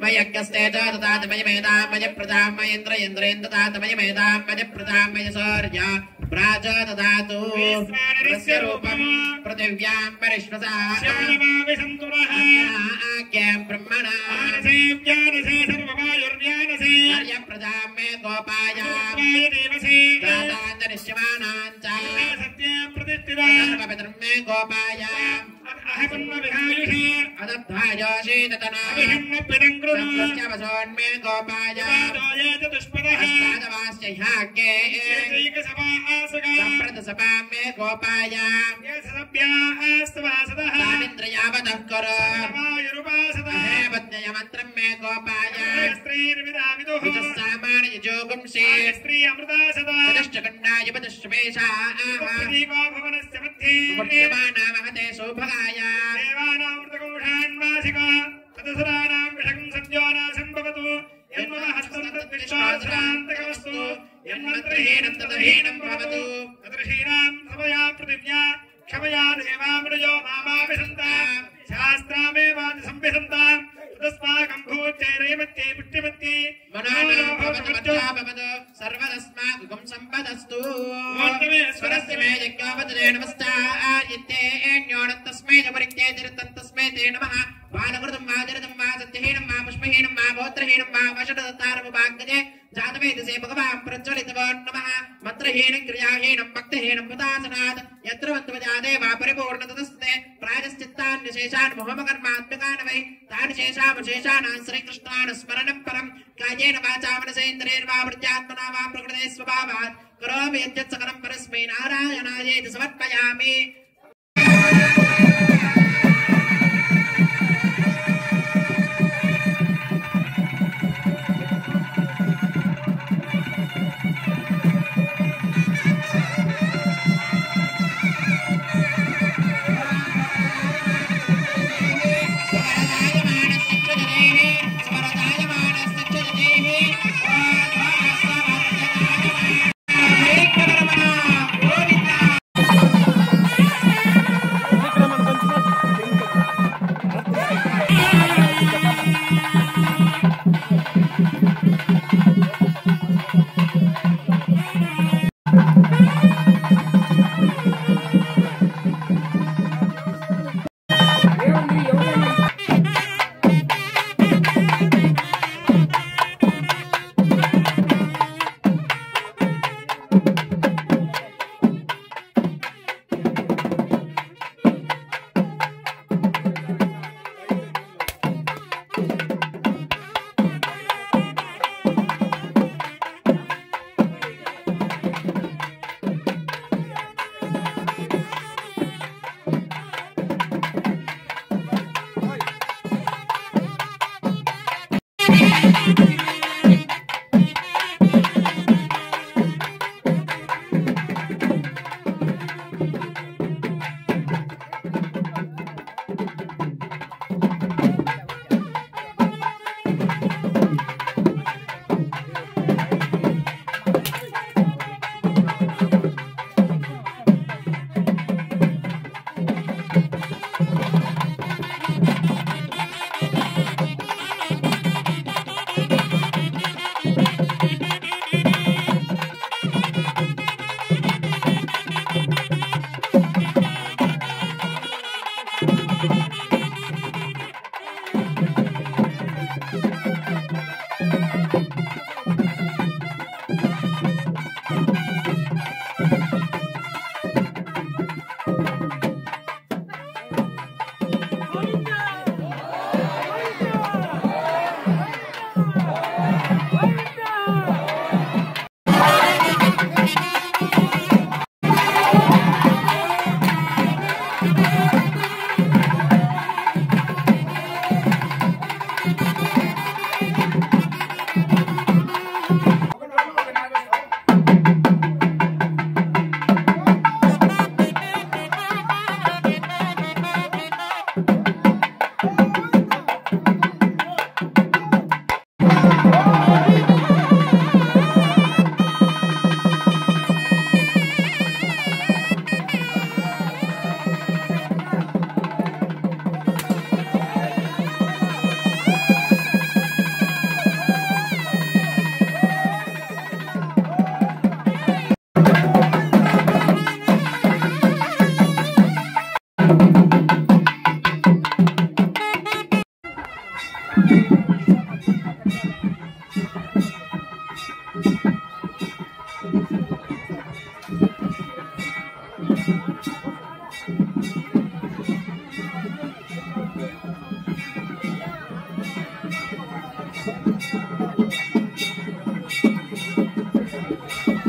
मय यज्ञस्ते च ददात मय मेदां मय प्रजां मय इन्द्रेन्द्रेन् ददात मय मेदां मय प्रजां मय सूर्य प्राज ददातु रस्य रूपं पृथिव्यां परिष्वसा श्याममाविसन्तुरः आज्ञां ब्रह्मणा ज्ञानसे सर्ववायुर्ज्ञानसे आर्य प्रजां मे गोपायां देवसे दातान्तरिष्यमाणां च सत्ये प्रतिष्ठिता सर्वपितरं मे गोपायां अहपन्म विहायुषे अदद्धायोषे ततना अभिहन्नपिरङ्कृतः संप्रत्यवसोन्मे गोपायां दायेत दुष्पदः अष्टादवास्य ह्याज्ञे एकसभा आसगा सम्प्रतसभां मे गोपायां सभ्यास्तवासदः तामिन्द्रयावतः करो वायुरुपासदः देवज्ञयमन्त्रं मे गोपायां स्त्रीर्विदाविदुः विजस्सामान्यजोगुंसि स्त्री अमृतासदा तदश्चकण्डायपदश्वेषाः प्रदीपो भवनस्य मध्ये मुच्यमानामहते सौभगाया देवानामृतकौषान्वासिका तदसुराणां विषकं सद्योना सम्भवतु यन्मम हस्तं तद्विश्वासरान्तकमस्तु यन्मन्त्रहीनं तदहीनं भवतु तदृशीनां समया पृथिव्या क्षमया देवामृयो मामाभिसन्ताम् शास्त्रामेवादि संविसन्ताम् तदस्माकं भूत्यैरैवत्यै पुष्टिमत्यै मनोनो भवतु सर्वदस्माकं सम्पदस्तु स्वरस्य मे यज्ञोपदे नमस्तार्यते न्योणन्तस्मै च परित्येतिरतन्तस्मै ते नमः बालकृतं वा जरतं वा सत्यहीनं वा पुष्पहीनं वा गोत्रहीनं वा वषटतारमुपाग्नजे जातवेदसे भगवान् प्रज्वलितवो नमः मन्त्रहीनं क्रियाहीनं भक्तिहीनं हुतासनात् यत्र वन्तवजादे वा परिपूर्णततस्ते प्रायश्चित्तान्यशेषान् मोहमकर्मात्मकान् वै तान् शेषामशेषाणां श्रीकृष्णान् स्मरणं परं कायेन वाचा मनसेन्द्रियैर्वा प्रत्यात्मना वा प्रकृते स्वभावात् करोमि यद्यत् सकलं परस्मै नारायणायेति समर्पयामि।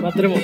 భద్రము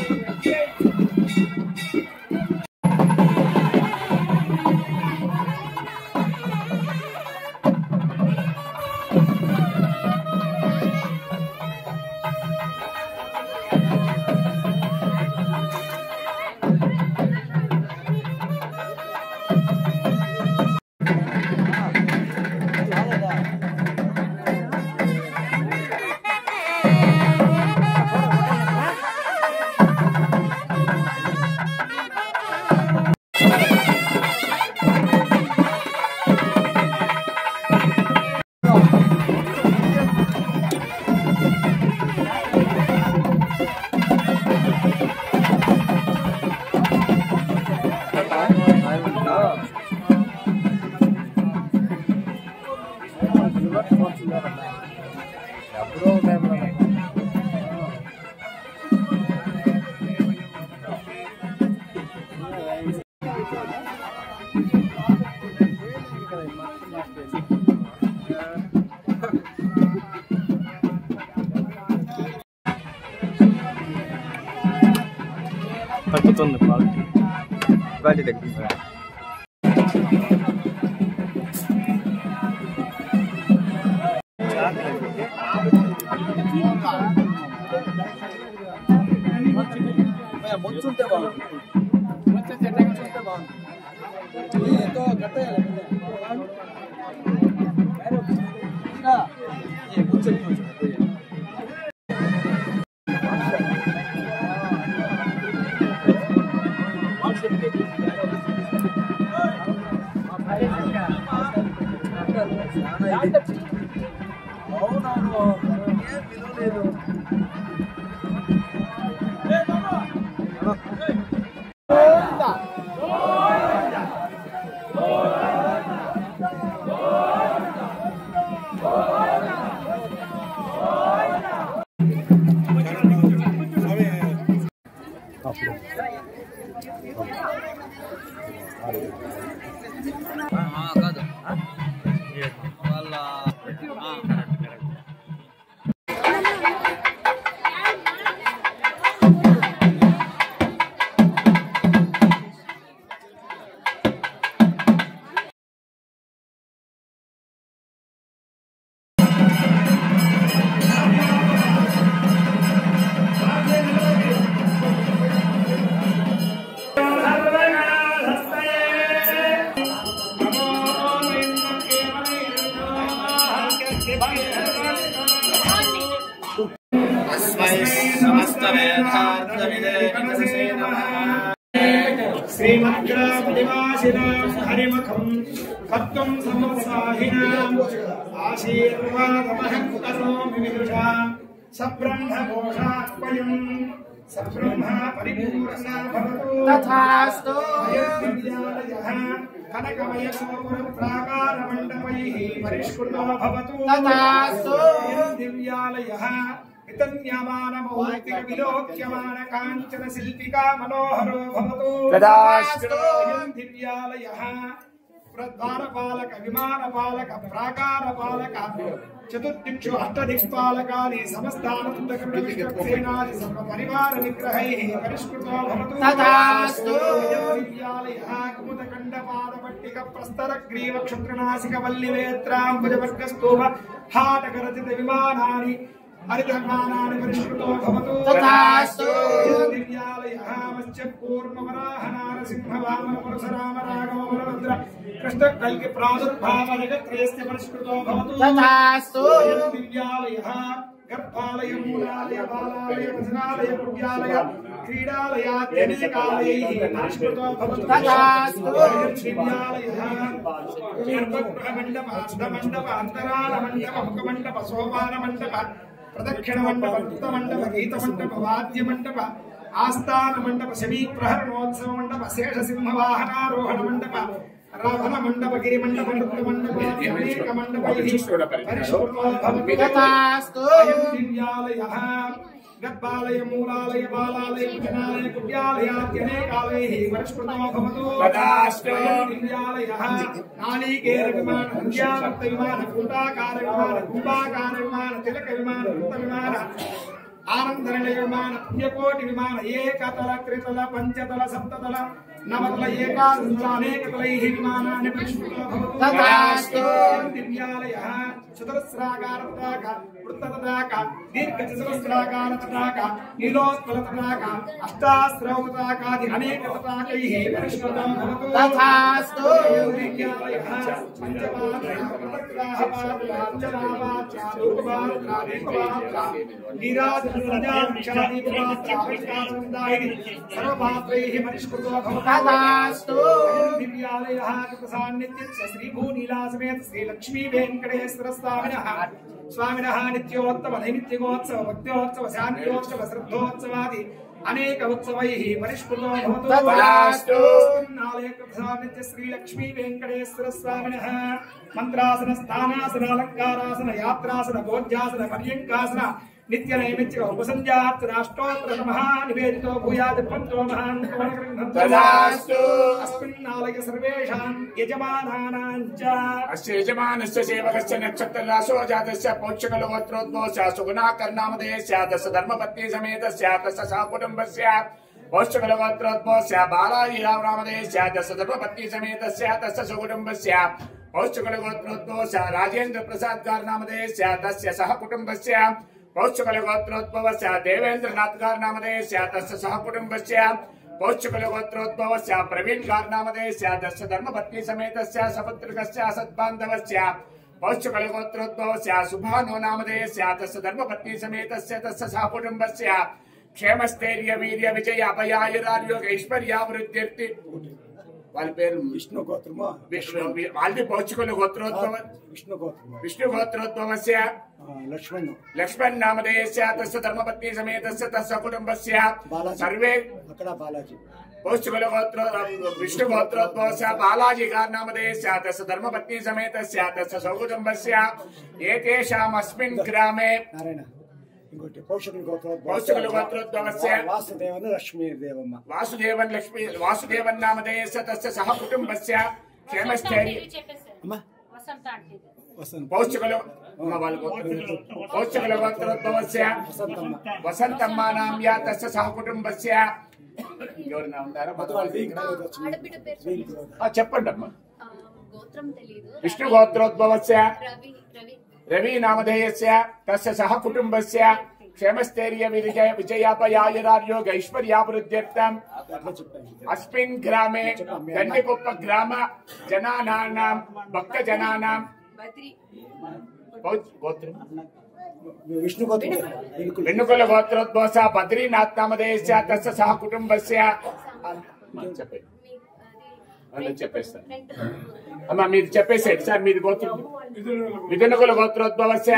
తగ్గుతుంది క్వాలిటీ తగ్గుతుంది. ముంచుంటే బాగుంటుంది. ఎంతో గట్ట అవునవును ఏం విలువ లేదు. కాదు వాళ్ళ శ్రీమద్గ్రామనివాసినాం హరిముఖం తత్వం సమత్సాహినాం ఆశీర్వాదమహం కరోమి విదుషాం సబ్రహ్మఘోషాత్మయం సబ్రహ్మ పరిపూర్ణ భవతు తథాస్తు. విద్యాలయః కనకమయశోభప్రాకారమండపైః పరిష్కృతో భవతు తథాస్తు. దివ్యాలయః వితన్యమానమౌక్తిక విలోక్యమాన కాంచన శిల్పికా మనోహరో భవతు తథాస్తు. దివ్యాలయః ద్వారపాలక విమానపాలక ప్రాకారపాలక చతుర్దిక్షు అష్టదిక్పాలకాని సమస్తానందకృతసేనాది సర్వపరివార విగ్రహైః పరిష్కృతో భవతు తథాస్తు. దివ్యాలయః కుముదకండపాదపట్టిక ప్రస్తర గ్రీవ క్షుద్రనాసిక వల్లివేత్రాంబుజవర్గస్తోభ హాటకరచిత విమానాని హరిధర్మానాని పరిష్కృతో భవతు తథాస్తు. దివ్యాలయః మత్స్యపూర్ణవరాహ నారసింహ వామన పరశురామ రాఘవ బలభద్ర కృష్ణ కల్కి ప్రాదుర్భావ జగత్రయస్య పరిష్కృతో భవతు తథాస్తు. దివ్యాలయః గర్భాలయ మూలాలయ బాలాలయ వసనాలయ పుణ్యాలయ క్రీడాలయాద్యనేకాలయైః పరిష్కృతో భవతు తథాస్తు. దివ్యాలయః గర్భగృహ మండప అర్ధమండప అంతరాల మండప ముఖమండప సోపాన మండప ప్రదక్షిణ మండప నృత్త మండప గీత మండప వాద్య మండప ఆస్థాన మండప శమీ ప్రహరణోత్సవ మండప శేష సింహ వాహనారోహణ మండప రాధన మండప గిరి మండప నృత్య మండప అనేక మండపైః పరిష్కృతో భవతు తథాస్తు. దివ్యాలయః గర్భాలయ మూలాలయ బాలాలయ జనాలయ కుట్యాలయాద్యనేకాలైః పరిష్కృతో భవతు తదాస్తు దివ్యాలయః నాళీకేర విమాన సంధ్యావర్త విమాన కుండాకార విమాన కుంభాకార విమాన తిలక విమాన వృత్త విమాన ఆనందరణ విమాన పుణ్యకోటి విమాన ఏకతల త్రితల పంచతల సప్తతల నవతల ఏకాదశ అనేకతలైః విమానాన్ని పరిష్కృతో భవతు తదాస్తు దివ్యాలయః చతురస్రాకార తటాక వృత్త తటాక దీర్ఘ చతురస్రాకార తటాక నీలోత్పల తటాక అష్టాస్రవ తటాకాది అనేక తటాకైః పరిష్కృతో భవతు తదాస్తు దివ్యాలయః పంచపాత్ర ప్రదగ్రాహ పాత్ర అర్చనాపాత్ర ధూపపాత్ర దీపపాత్ర నీరాజన సంధ్యాక్షాది పాత్ర ఆవిష్కారవృందాయిని సర్వపాత్రైః పరిష్కృతో భవతు తదాస్తు దివ్యాలయః కృతసాన్నిధ్యస్య శ్రీభూనీలాసమేత శ్రీలక్ష్మీ వెంకటేశ్వర స్వామినః నిత్యోత్తమ నైమిత్తికోత్సవ భక్త్యోత్సవ శాంత్యోత్సవ శ్రద్ధోత్సవాది అనేక ఉత్సవైః పరిష్కృతో భవతు తదాస్తు ఆలయ కృతసాన్నిధ్య శ్రీలక్ష్మీ వెంకటేశ్వర స్వామినః మంత్రాసన స్థానాసన అలంకారాసన యాత్రాసన భోజ్యాసన పర్యంకాసన నిత్య నైమిత్తిక ఉపసంధ్యార్చన అష్టోత్తర నమః నివేదితో భూయాత్ పంతో మహాన్ తదాస్తు అస్మిన్నాలయ సర్వేషాం యజమానానాం చ అస్య యజమానస్య సేవకస్య నక్షత్రరాశో జాతస్య పౌష్యకలగోత్రోద్భవస్య సుగుణాకర్ణామధేయస్య తస్య ధర్మపత్నీ సమేతస్య తస్య సహకుటుంబస్య పౌష్యకలగోత్రోద్భవస్య బాలాజీరామనామధేయస్య తస్య ధర్మపత్నీ సమేతస్య తస్య సుకుటుంబస్య పౌష్యకలగోత్రోద్భవస్య రాజేంద్ర ప్రసాద్ గార్నామధేయస్య తస్య సహకుటుంబస్య పౌష్యకలగోత్రోద్భవస్య దేవేంద్రనాథ్ గార్నామధేయస్య తస్య సహకుటుంబస్య పౌష్యకలగోత్రోద్భవస్య ప్రవీణ్ గార్నామధేయస్య తస్య ధర్మపత్నీ సమేతస్య సపుత్రికస్య సద్బాంధవస్య పౌష్యకలగోత్రోద్భవస్య సుభానో నామధేయస్య తస్య ధర్మపత్నీ సమేతస్య తస్య సహకుటుంబస్య క్షేమస్థైర్య వీర్య విజయ అభయాయురార్యోగ ఐశ్వర్యావృద్ధ్యర్థి వాళ్ళ పేరు విష్ణు గోత్రమా వాళ్ళది పౌష్యకుల గోత్రోద్భవ విష్ణు గోత్రోద్భవస్య లక్ష్మణ్ నామధేయస్య తస్య ధర్మపత్నీ సమేతస్య తస్య కుటుంబస్య సర్వే అక్కడ బాలాజీ పౌష్యకుల గోత్ర విష్ణు గోత్రోద్భవస్య బాలాజీ గార్నామధేయస్య తస్య ధర్మపత్నీ సమేతస్య తస్య సకుటుంబస్య ఏతేషాం అస్మిన్ గ్రామే నారాయణ ఇంకోటి పౌష్యకుల గోత్రోద్భవస్య వాసుదేవన్ లక్ష్మీ దేవమ్మ వాసుదేవన్ నామధేయస్య తస్య సహకుటుంబస్య క్షేమస్థైర్య అమ్మా పౌష్యకుల గోత్రోద్భవస్య వసంతమ్మ నామ్యా తస్య సహకుటుంబస్య ఎవరైనా ఉన్నారా ఆడబిడ్డ పేరు చెప్పండి అమ్మా గోత్రం తెలియదు. విష్ణు గోత్రోద్భవస్య రవి రవి రవి నామధేయస్య తస్య సహకుటుంబస్య క్షేమస్థైర్య విజయాపయాయురార్యోగ ఐశ్వర్యాభివృద్ధ్యర్థం అస్మిన్ గ్రామే గండికుప్ప గ్రామ జనానాం భక్త జనానాం బద్రి గోత్రం విష్ణు గోత్రం వెన్నుకొల గోత్రోద్భవస్య బద్రీనాథ్ నామధేయస్య తస్య సహకుటుంబస్య చెప్పేస్తాను అమ్మా మీరు చెప్పేసేయండి సార్ మీది గోత్రం మిథునకుల గోత్రోద్భవస్య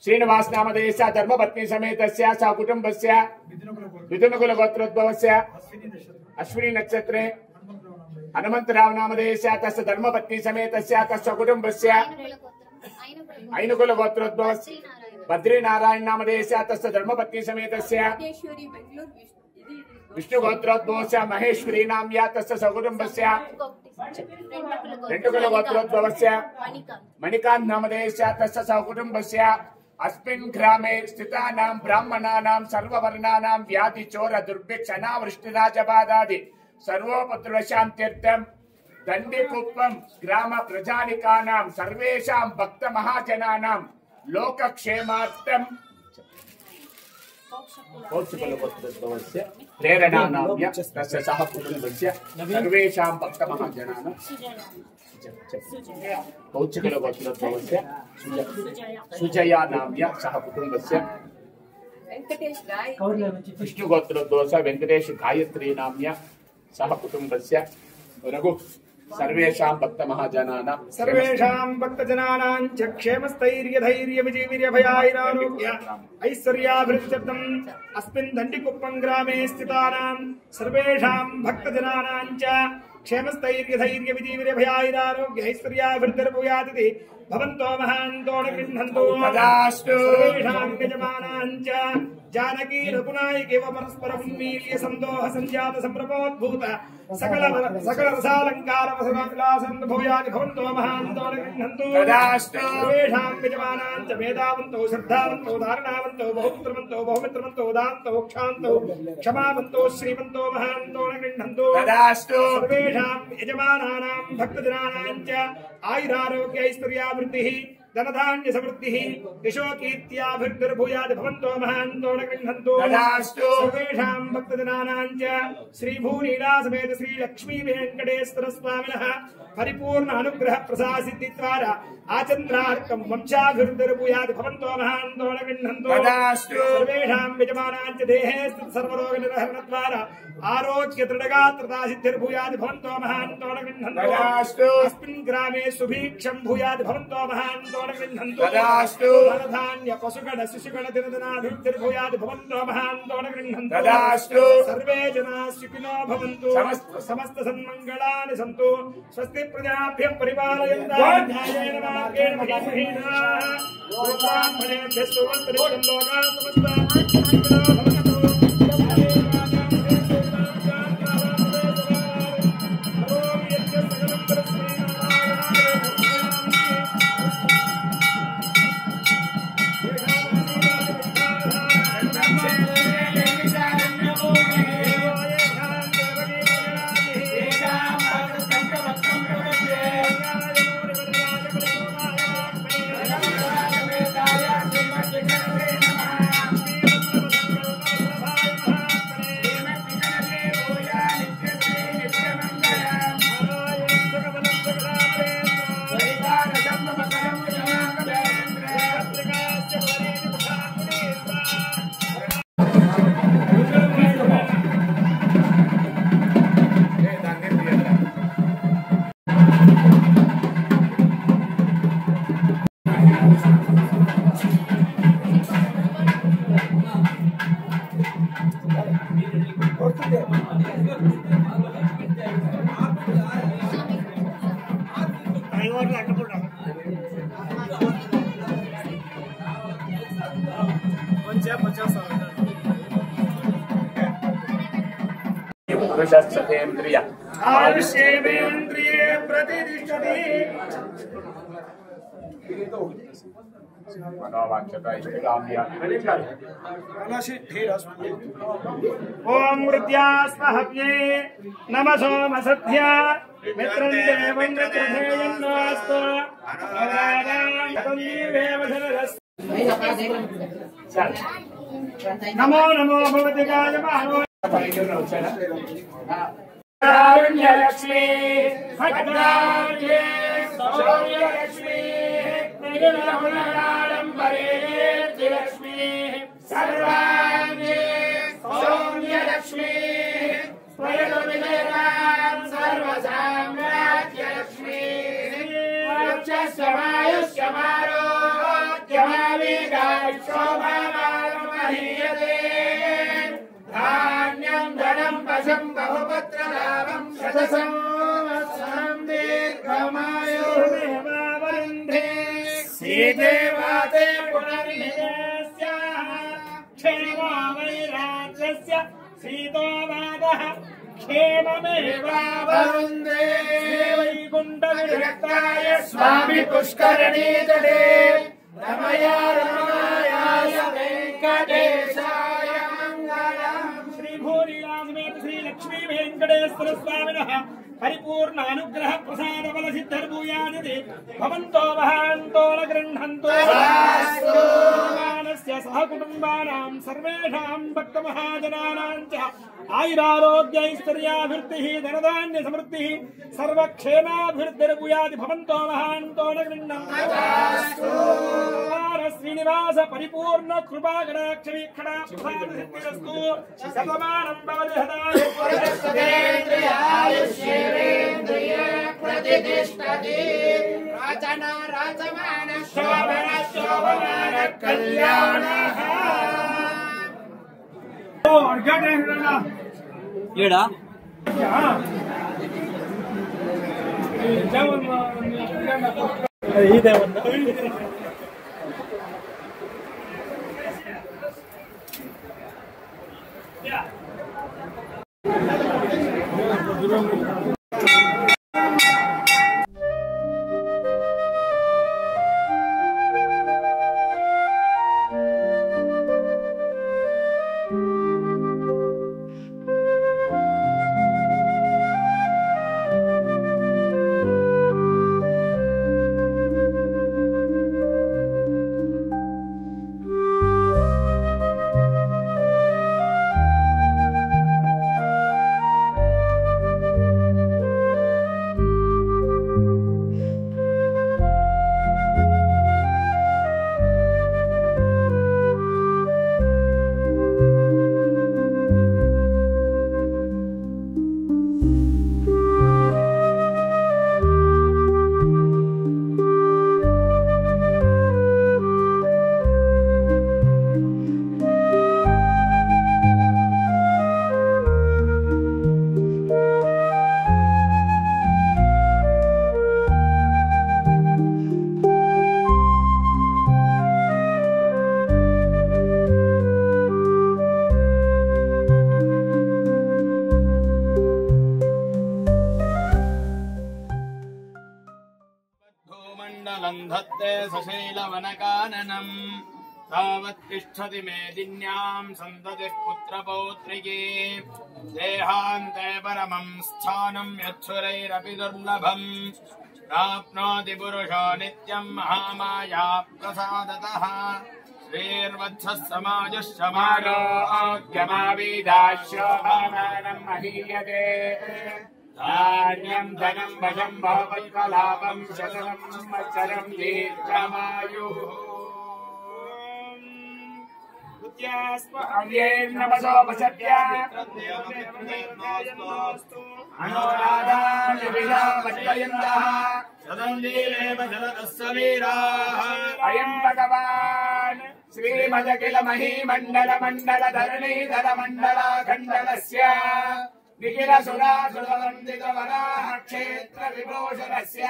శ్రీనివాస్ నామధేయస్య ధర్మపత్నీ సమేతస్య సహకుటుంబస్య మిథునకుల గోత్రోద్భవస్య అశ్విని నక్షత్రే హనుమంతరావు నామధేయస్య తస్య ధర్మపత్నీ సమేతస్య తస్య కుటుంబస్య ఐనుకుల గోత్రోద్భవస్య బద్రీనారాయణ నామధేయస్య తస్య ధర్మపత్నీ సమేతస్య విష్ణు గోత్రోద్భవస్య మహేశ్వరీ నామ్యా తస్య సకుటుంబస్య రెండుకుల గోత్రోద్భవస్య మణికాంత్ నామధేయస్య తస్య సకుటుంబస్య అస్మిన్ గ్రామే స్థితానాం బ్రాహ్మణానాం సర్వవర్ణానాం వ్యాధి చోర దుర్భిక్ష అనావృష్టిరాజబాధాది సర్వోపద్రవశాంత్యర్థం దండికుప్పం గ్రామ ప్రజానికానాం సర్వేషాం భక్త మహాజనానాం లోకక్షేమార్థం పౌష్యకులగోత్రోద్భవస్య ప్రేరణానామ్య తస్య సహకుటుంబస్య సర్వేషాం భక్త మహాజనానాం పౌష్యకులగోత్రోద్భవస్య సుజయా నామ్య సహకుటుంబస్య విష్ణు గోత్రోద్భవస్య వెంకటేష్ గాయత్రీ నామ్య సహకుటుంబస్య రఘు సర్వేషాం భక్త మహాజనానాం సర్వేషాం భక్తజనానాం చ క్షేమస్థైర్య ధైర్య విజయ భయాైరారోగ్య ఐశ్వర్యాభివృద్ధ్యర్థం అస్మిన్ దండికుప్పం గ్రామే స్థితానాం సర్వేషాం భక్తజనానాం చ క్షేమస్థైర్య ధైర్య విజయ భయాైరారోగ్య ఐశ్వర్యాభివృద్ధిర్భూయాదితి భవంతో మహాంతో గృహ్ణంతో తదాస్తు సర్వేషాం యజమానాం చ जानकी रघुनायकेव परस्परं मील्य संदोह संजात संप्रमोद्भूत सकल रसालंकार वसनाविलासं भूयानि भवन्तो महान्तो गृह्णन्तु तदास्तु सर्वेषां विजमानां च मेधावन्तो श्रद्धावन्तो धारणावन्तो बहुपुत्रवन्तो बहुमित्रवन्तो दान्तो क्षान्तो क्षमावन्तो श्रीमन्तो महान्तो गृह्णन्तु तदास्तु सर्वेषां यजमानानां भक्तजनानां च आयुरारोग्य ऐश्वर्यावृद्धिः धनधान्य समृद्धिः यशोकीर्त्याभिर्भूयात् भवन्तो महान्तो गृह्णन्तु तदास्तु सर्वेषां भक्तजनानां च श्रीभूनीलासमेत श्री लक्ष्मी वेंकटेश्वर स्वामिनः परिपूर्ण अनुग्रह प्रसाद सिद्धि द्वारा आचन्द्रार्कं वंशाभिर्भूयात् भवन्तो महान्तो गृह्णन्तु तदास्तु सर्वेषां यजमानां च देहे सर्वरोग निरहरण द्वारा आरोग्य दृढगात्रता सिद्धिर्भूयात् भवन्तो महान्तो गृह्णन्तु तदास्तु अस्मिन् ग्रामे सुभीक्षं भूयात् भवन्तो महान्तो गृह्णन्तु तदास्तु धनधान्य पशुगण शिशुगण दिनदिनाभिवृद्धिर्भूयात् भवन्तो महान्तो गृह्णन्तु तदास्तु सर्वे जनाः सुखिनो भवन्तु समस्त सन्मङ्गलानि सन्तु स्वस्ति प्रजाभ्यः परिपालयन्तां न्यायेन मार्गेण महीमहीनाः ब्राह्मणेभ्यः सुवस्त्रिं लोकाः समस्ताः सुखिनो भवन्तु पुरुषस्तेन्द्रिय आयुष्येन्द्रिये प्रतिष्ठति ओम हृद्यास्महव्ये नमः सोमसद्य मित्रं देवं मित्रधेयन्नास्तु नमो नमो भगवते गायमानो कारुण्यलक्ष्मी भद्राण्ये सौर्यलक्ष्मी निर्मलाडम्बरे लक्ष्मी सर्वाण्ये सौर्यलक्ष्मी स्वयं सर्वसाम्राज्यलक्ष्मी शोभामामहीयते धान्यं धनं वशं बहुपुत्रलाभं शतसंवत्सरं दीर्घमायुर्देवावरुन्धे श्रीदेवाते पुनर्निवेश्याः क्षेमो वैराज्यस्य श्रीतोवादः क्षेममेवावरुन्धे वैकुण्ठविरक्ताय स्वामी पुष्करणी तटे रमया रमणायाय वेङ्कटेशाय मङ्गलम्। श्री भूरीलासमेत श्री लक्ष्मी वेङ्कटेश्वर स्वामिनः परिपूर्ण अनुग्रह प्रसाद बल सिद्धिर्भूयादिति भवन्तो वहान्तो न गृह्णन्तु मानस्य सह कुटुम्बानां सर्वेषां भक्तमहाजनानां च आयुरारोग्य ऐश्वर्याभिवृद्धिः धनधान्य समृद्धिः सर्वक्षेमाभिवृद्धिर्भूयादि भवन्तो वहान्तो न गृह्णन्तु श्रीनिवास परिपूर्ण कृपा कटाक्ष वीक्षणा प्रसाद सिद्धिरस्तु शतमानं भवति आयुष्येन्द्रिये प्रतिष्ठति राजना राजमान शोभन शोभमान कल्याणः ఏడా मण्डलं धत्ते सशैलवनकाननम् तावत्तिष्ठति मेदिन्यां सन्ततिः पुत्रपौत्रिकी देहान्ते परमं स्थानं यच्छुरैरपि दुर्लभम् प्राप्नोति पुरुषो नित्यं महामाया प्रसादतः श्रीर्वत्सः समाजुष्यमारोग्यमावीदाश्योभामानं महीयते धान्यं धनं वशं भवत्कलापं शतनं संवत्सरं दीर्घमायुः अयं भगवान् श्रीमदखिल महीमण्डल मण्डल धरणीधर मण्डलाखण्डलस्य निखिल सुरासुरवन्दित वराह क्षेत्र विभूषणस्य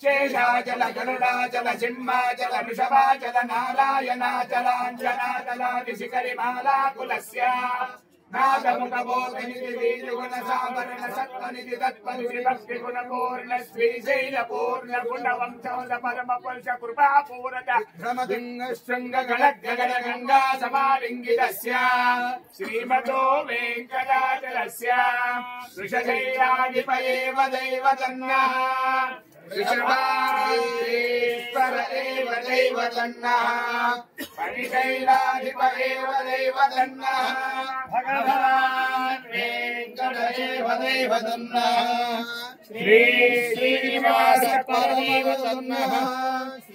शेषाचल गरुडाचल सिंहाचल वृषभाचल नारायणाचलाञ्जनाचलादिशिखरिमाला कुलस्य नादमुखबोधनिधि वीरगुणसावरण सत्त्वनिधि तत्त्वनिधि गुणपूर्ण श्रीशैलपूर्ण गुणवंशोद परम पुरुष कृपापूरत श्रृंग गण गंगा समालिंगितस्य श्रीमतो वेंकटाचलस्य वृषशैलाधिपयेव दैवतन्नः ऋषभाधीश्वर एव दैवतन्नः परिशैलाधिप एव दैवतन्नः भगवान् वेंकट एव दैवतन्नः श्रीनिवास परमैवतन्नः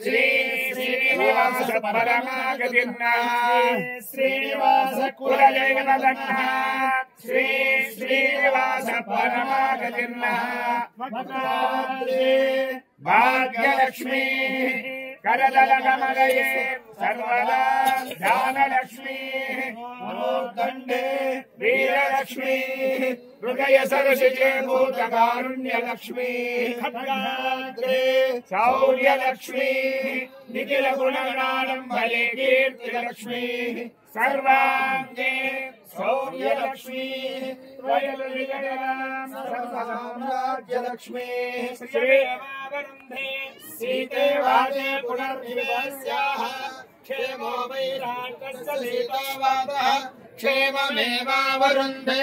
श्रीनिवास परमागतिर्नः श्रीनिवास कुलदैवतन्नः श्रीनिवास परमागतिर्नः भाग्यलक्ष्मी करदलकमलये सर्वदा ध्यानलक्ष्मी मनोदण्डे वीरलक्ष्मी हृदय सरसिजे भूतकारुण्यलक्ष्मी खड्गाग्रे शौर्यलक्ष्मी निखिल गुणगणाडम्बरे कीर्तिलक्ष्मी सर्वाङ्गे शौर्यलक्ष्मी साम्राज्यलक्ष्मी श्रीमावरुन्धे सीते वाजे पुनर्विवास्याः क्षेमो वैराट्यस्य सीतावादः क्षेममेवावरुन्धे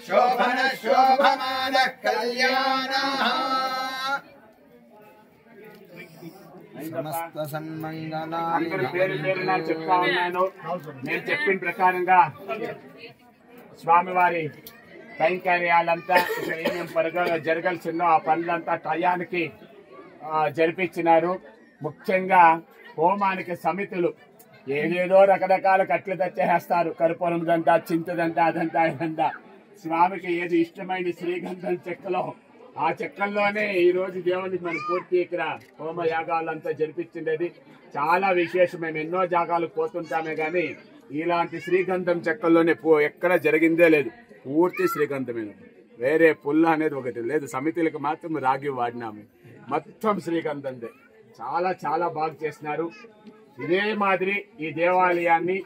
शोभन शोभमान कल्याणः సమస్త సన్మంగళాని పేరు పేరున చెప్తా ఉన్నాను. నేను చెప్పిన ప్రకారంగా స్వామివారి కైంకర్యాలంతా ఇక్కడ ఏమేమి జరగాల్సిందో ఆ పనులంతా టయానికి జరిపించినారు. ముఖ్యంగా హోమానికి సమితులు ఏదేదో రకరకాల కట్లు తెచ్చేస్తారు. కర్పూరందంతా, చింతదంతా, అదంతా ఇదంతా. స్వామికి ఏది ఇష్టమైన శ్రీగంధం చెక్కలో ఆ చెక్కల్లోనే ఈ రోజు దేవునికి మనం పూర్తి ఇక్కడ హోమ యాగాలంతా జరిపించిండేది చాలా విశేషం. మేము ఎన్నో జాగాలకు పోతుంటామే గానీ ఇలాంటి శ్రీగంధం చెక్కల్లోనే ఎక్కడ జరిగిందే లేదు. పూర్తి శ్రీగంధమే, వేరే పుల్ల అనేది ఒకటి లేదు. సమితులకు మాత్రం రాగి వాడినాము, మొత్తం శ్రీగంధందే. చాలా చాలా బాగా చేసినారు. ఇదే మాదిరి ఈ దేవాలయాన్ని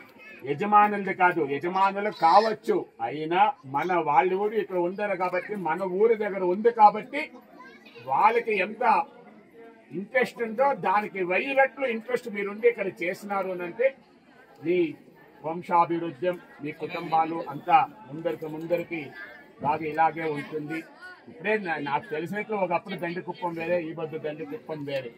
యజమానులది కాదు, యజమానులు కావచ్చు అయినా మన వాళ్ళు కూడా ఇక్కడ ఉండరు కాబట్టి, మన ఊరి దగ్గర ఉంది కాబట్టి వాళ్ళకి ఎంత ఇంట్రెస్ట్ ఉందో దానికి 1000 రెట్లు ఇంట్రెస్ట్ మీరుండి ఇక్కడ చేసినారు అంటే మీ వంశాభివృద్ధ్యం, మీ కుటుంబాలు అంతా ముందరికి బాగా ఇలాగే ఉంటుంది. ఇప్పుడే నాకు తెలిసినట్లు ఒకప్పుడు దండికుప్పం వేరే, ఈ బొద్దు దండికుప్పం వేరే.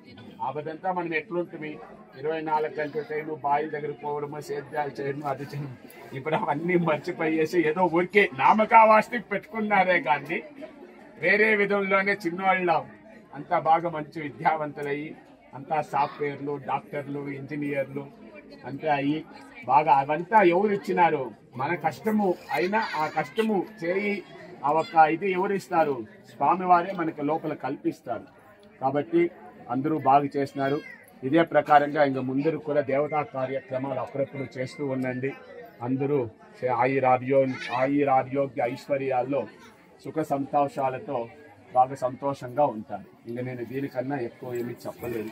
ఆ బదంతా మనం ఎట్లుంటుంది 24 గంటల టైం బాయిల దగ్గర పోవడము, సేద్యాలు చేయడము, అది చేయడం. ఇప్పుడు అవన్నీ మర్చిపోయేసి ఏదో ఊరికే నామకావాస్తికి పెట్టుకున్నారే కానీ వేరే విధంలోనే చిన్నవాళ్ళు అంతా బాగా మంచి విద్యావంతులయ్యి అంతా సాఫ్ట్వేర్లు, డాక్టర్లు, ఇంజనీర్లు అంతా అయ్యి బాగా అవంతా ఎవరు ఇచ్చినారు? మన కష్టము అయినా ఆ కష్టము చేయి ఆ ఒక్క ఇది ఎవరు ఇస్తారు? స్వామివారే మనకి లోపల కల్పిస్తారు. కాబట్టి అందరూ బాగా చేసినారు. ఇదే ప్రకారంగా ఇంకా ముందరు కూడా దేవతా కార్యక్రమాలు అప్పుడప్పుడు చేస్తూ ఉండండి. అందరూ ఆయురారోగ్య ఐశ్వర్యాల్లో సుఖ సంతోషాలతో బాగా సంతోషంగా ఉంటారు. ఇంకా నేను దీనికన్నా ఎక్కువ ఏమీ చెప్పలేదు.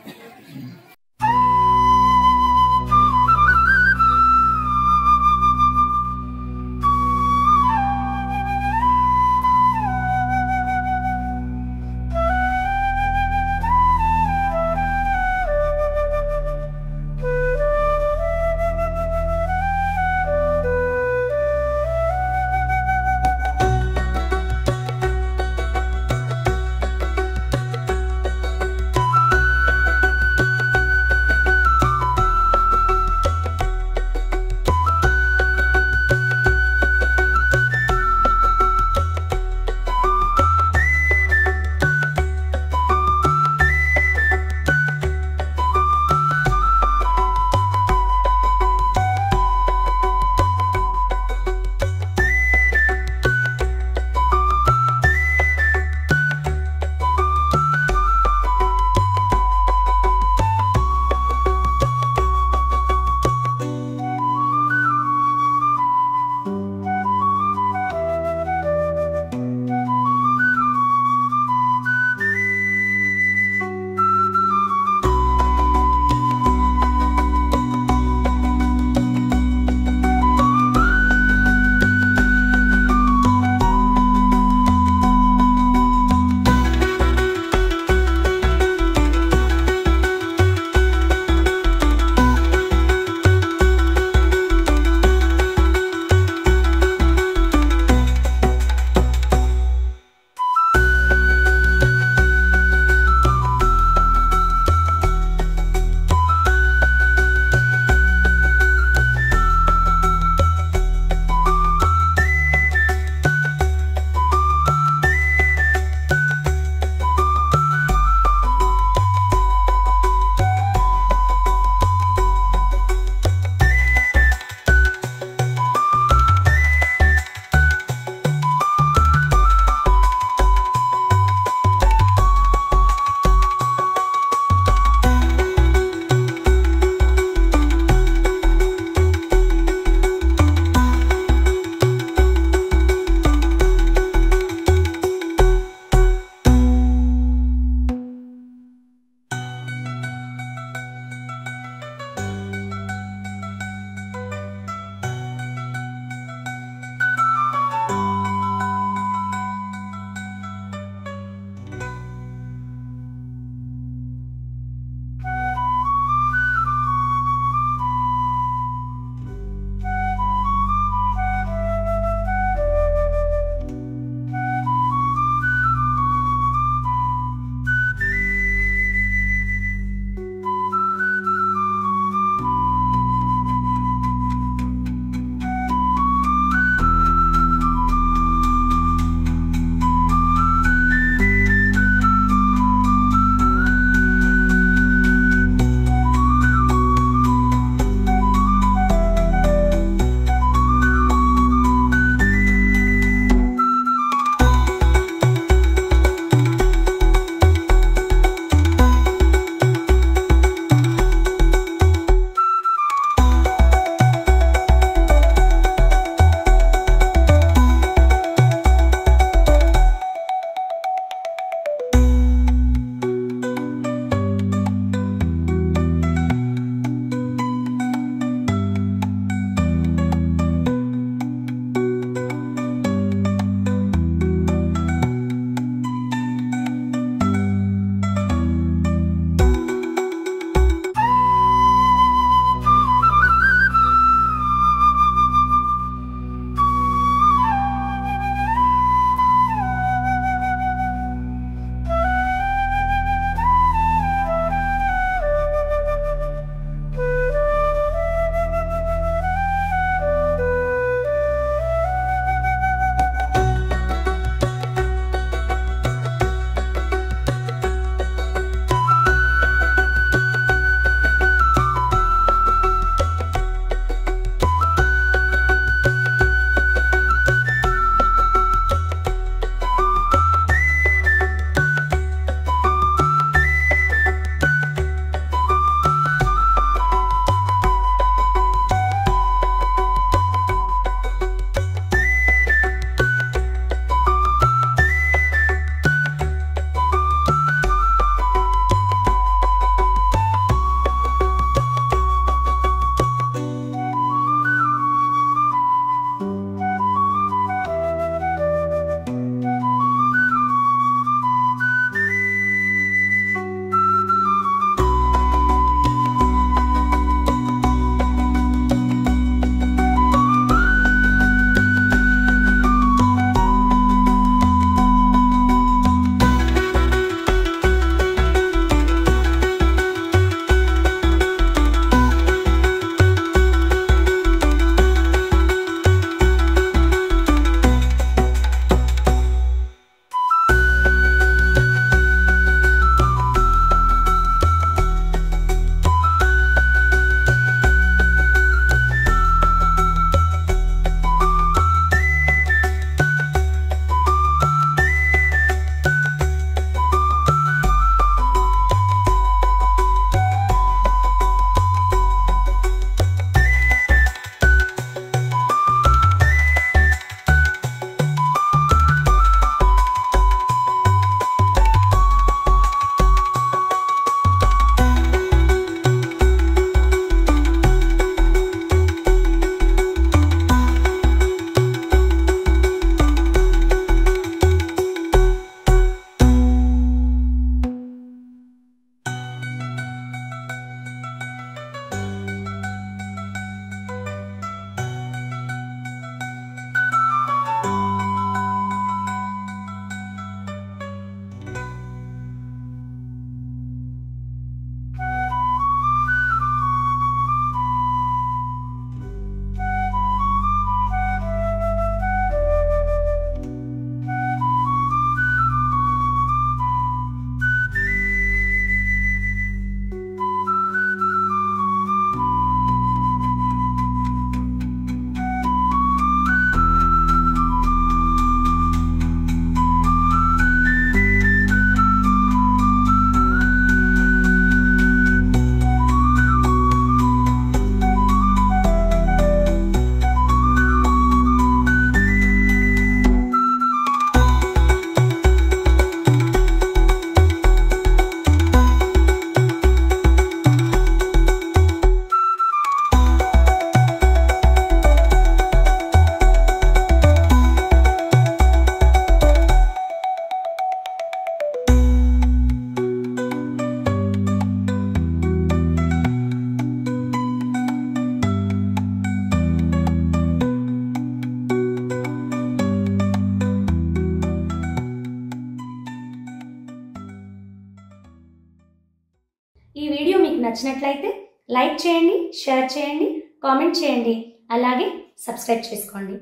నచ్చినట్లయితే లైక్ చేయండి, షేర్ చేయండి, కామెంట్ చేయండి, అలాగే సబ్స్క్రైబ్ చేసుకోండి.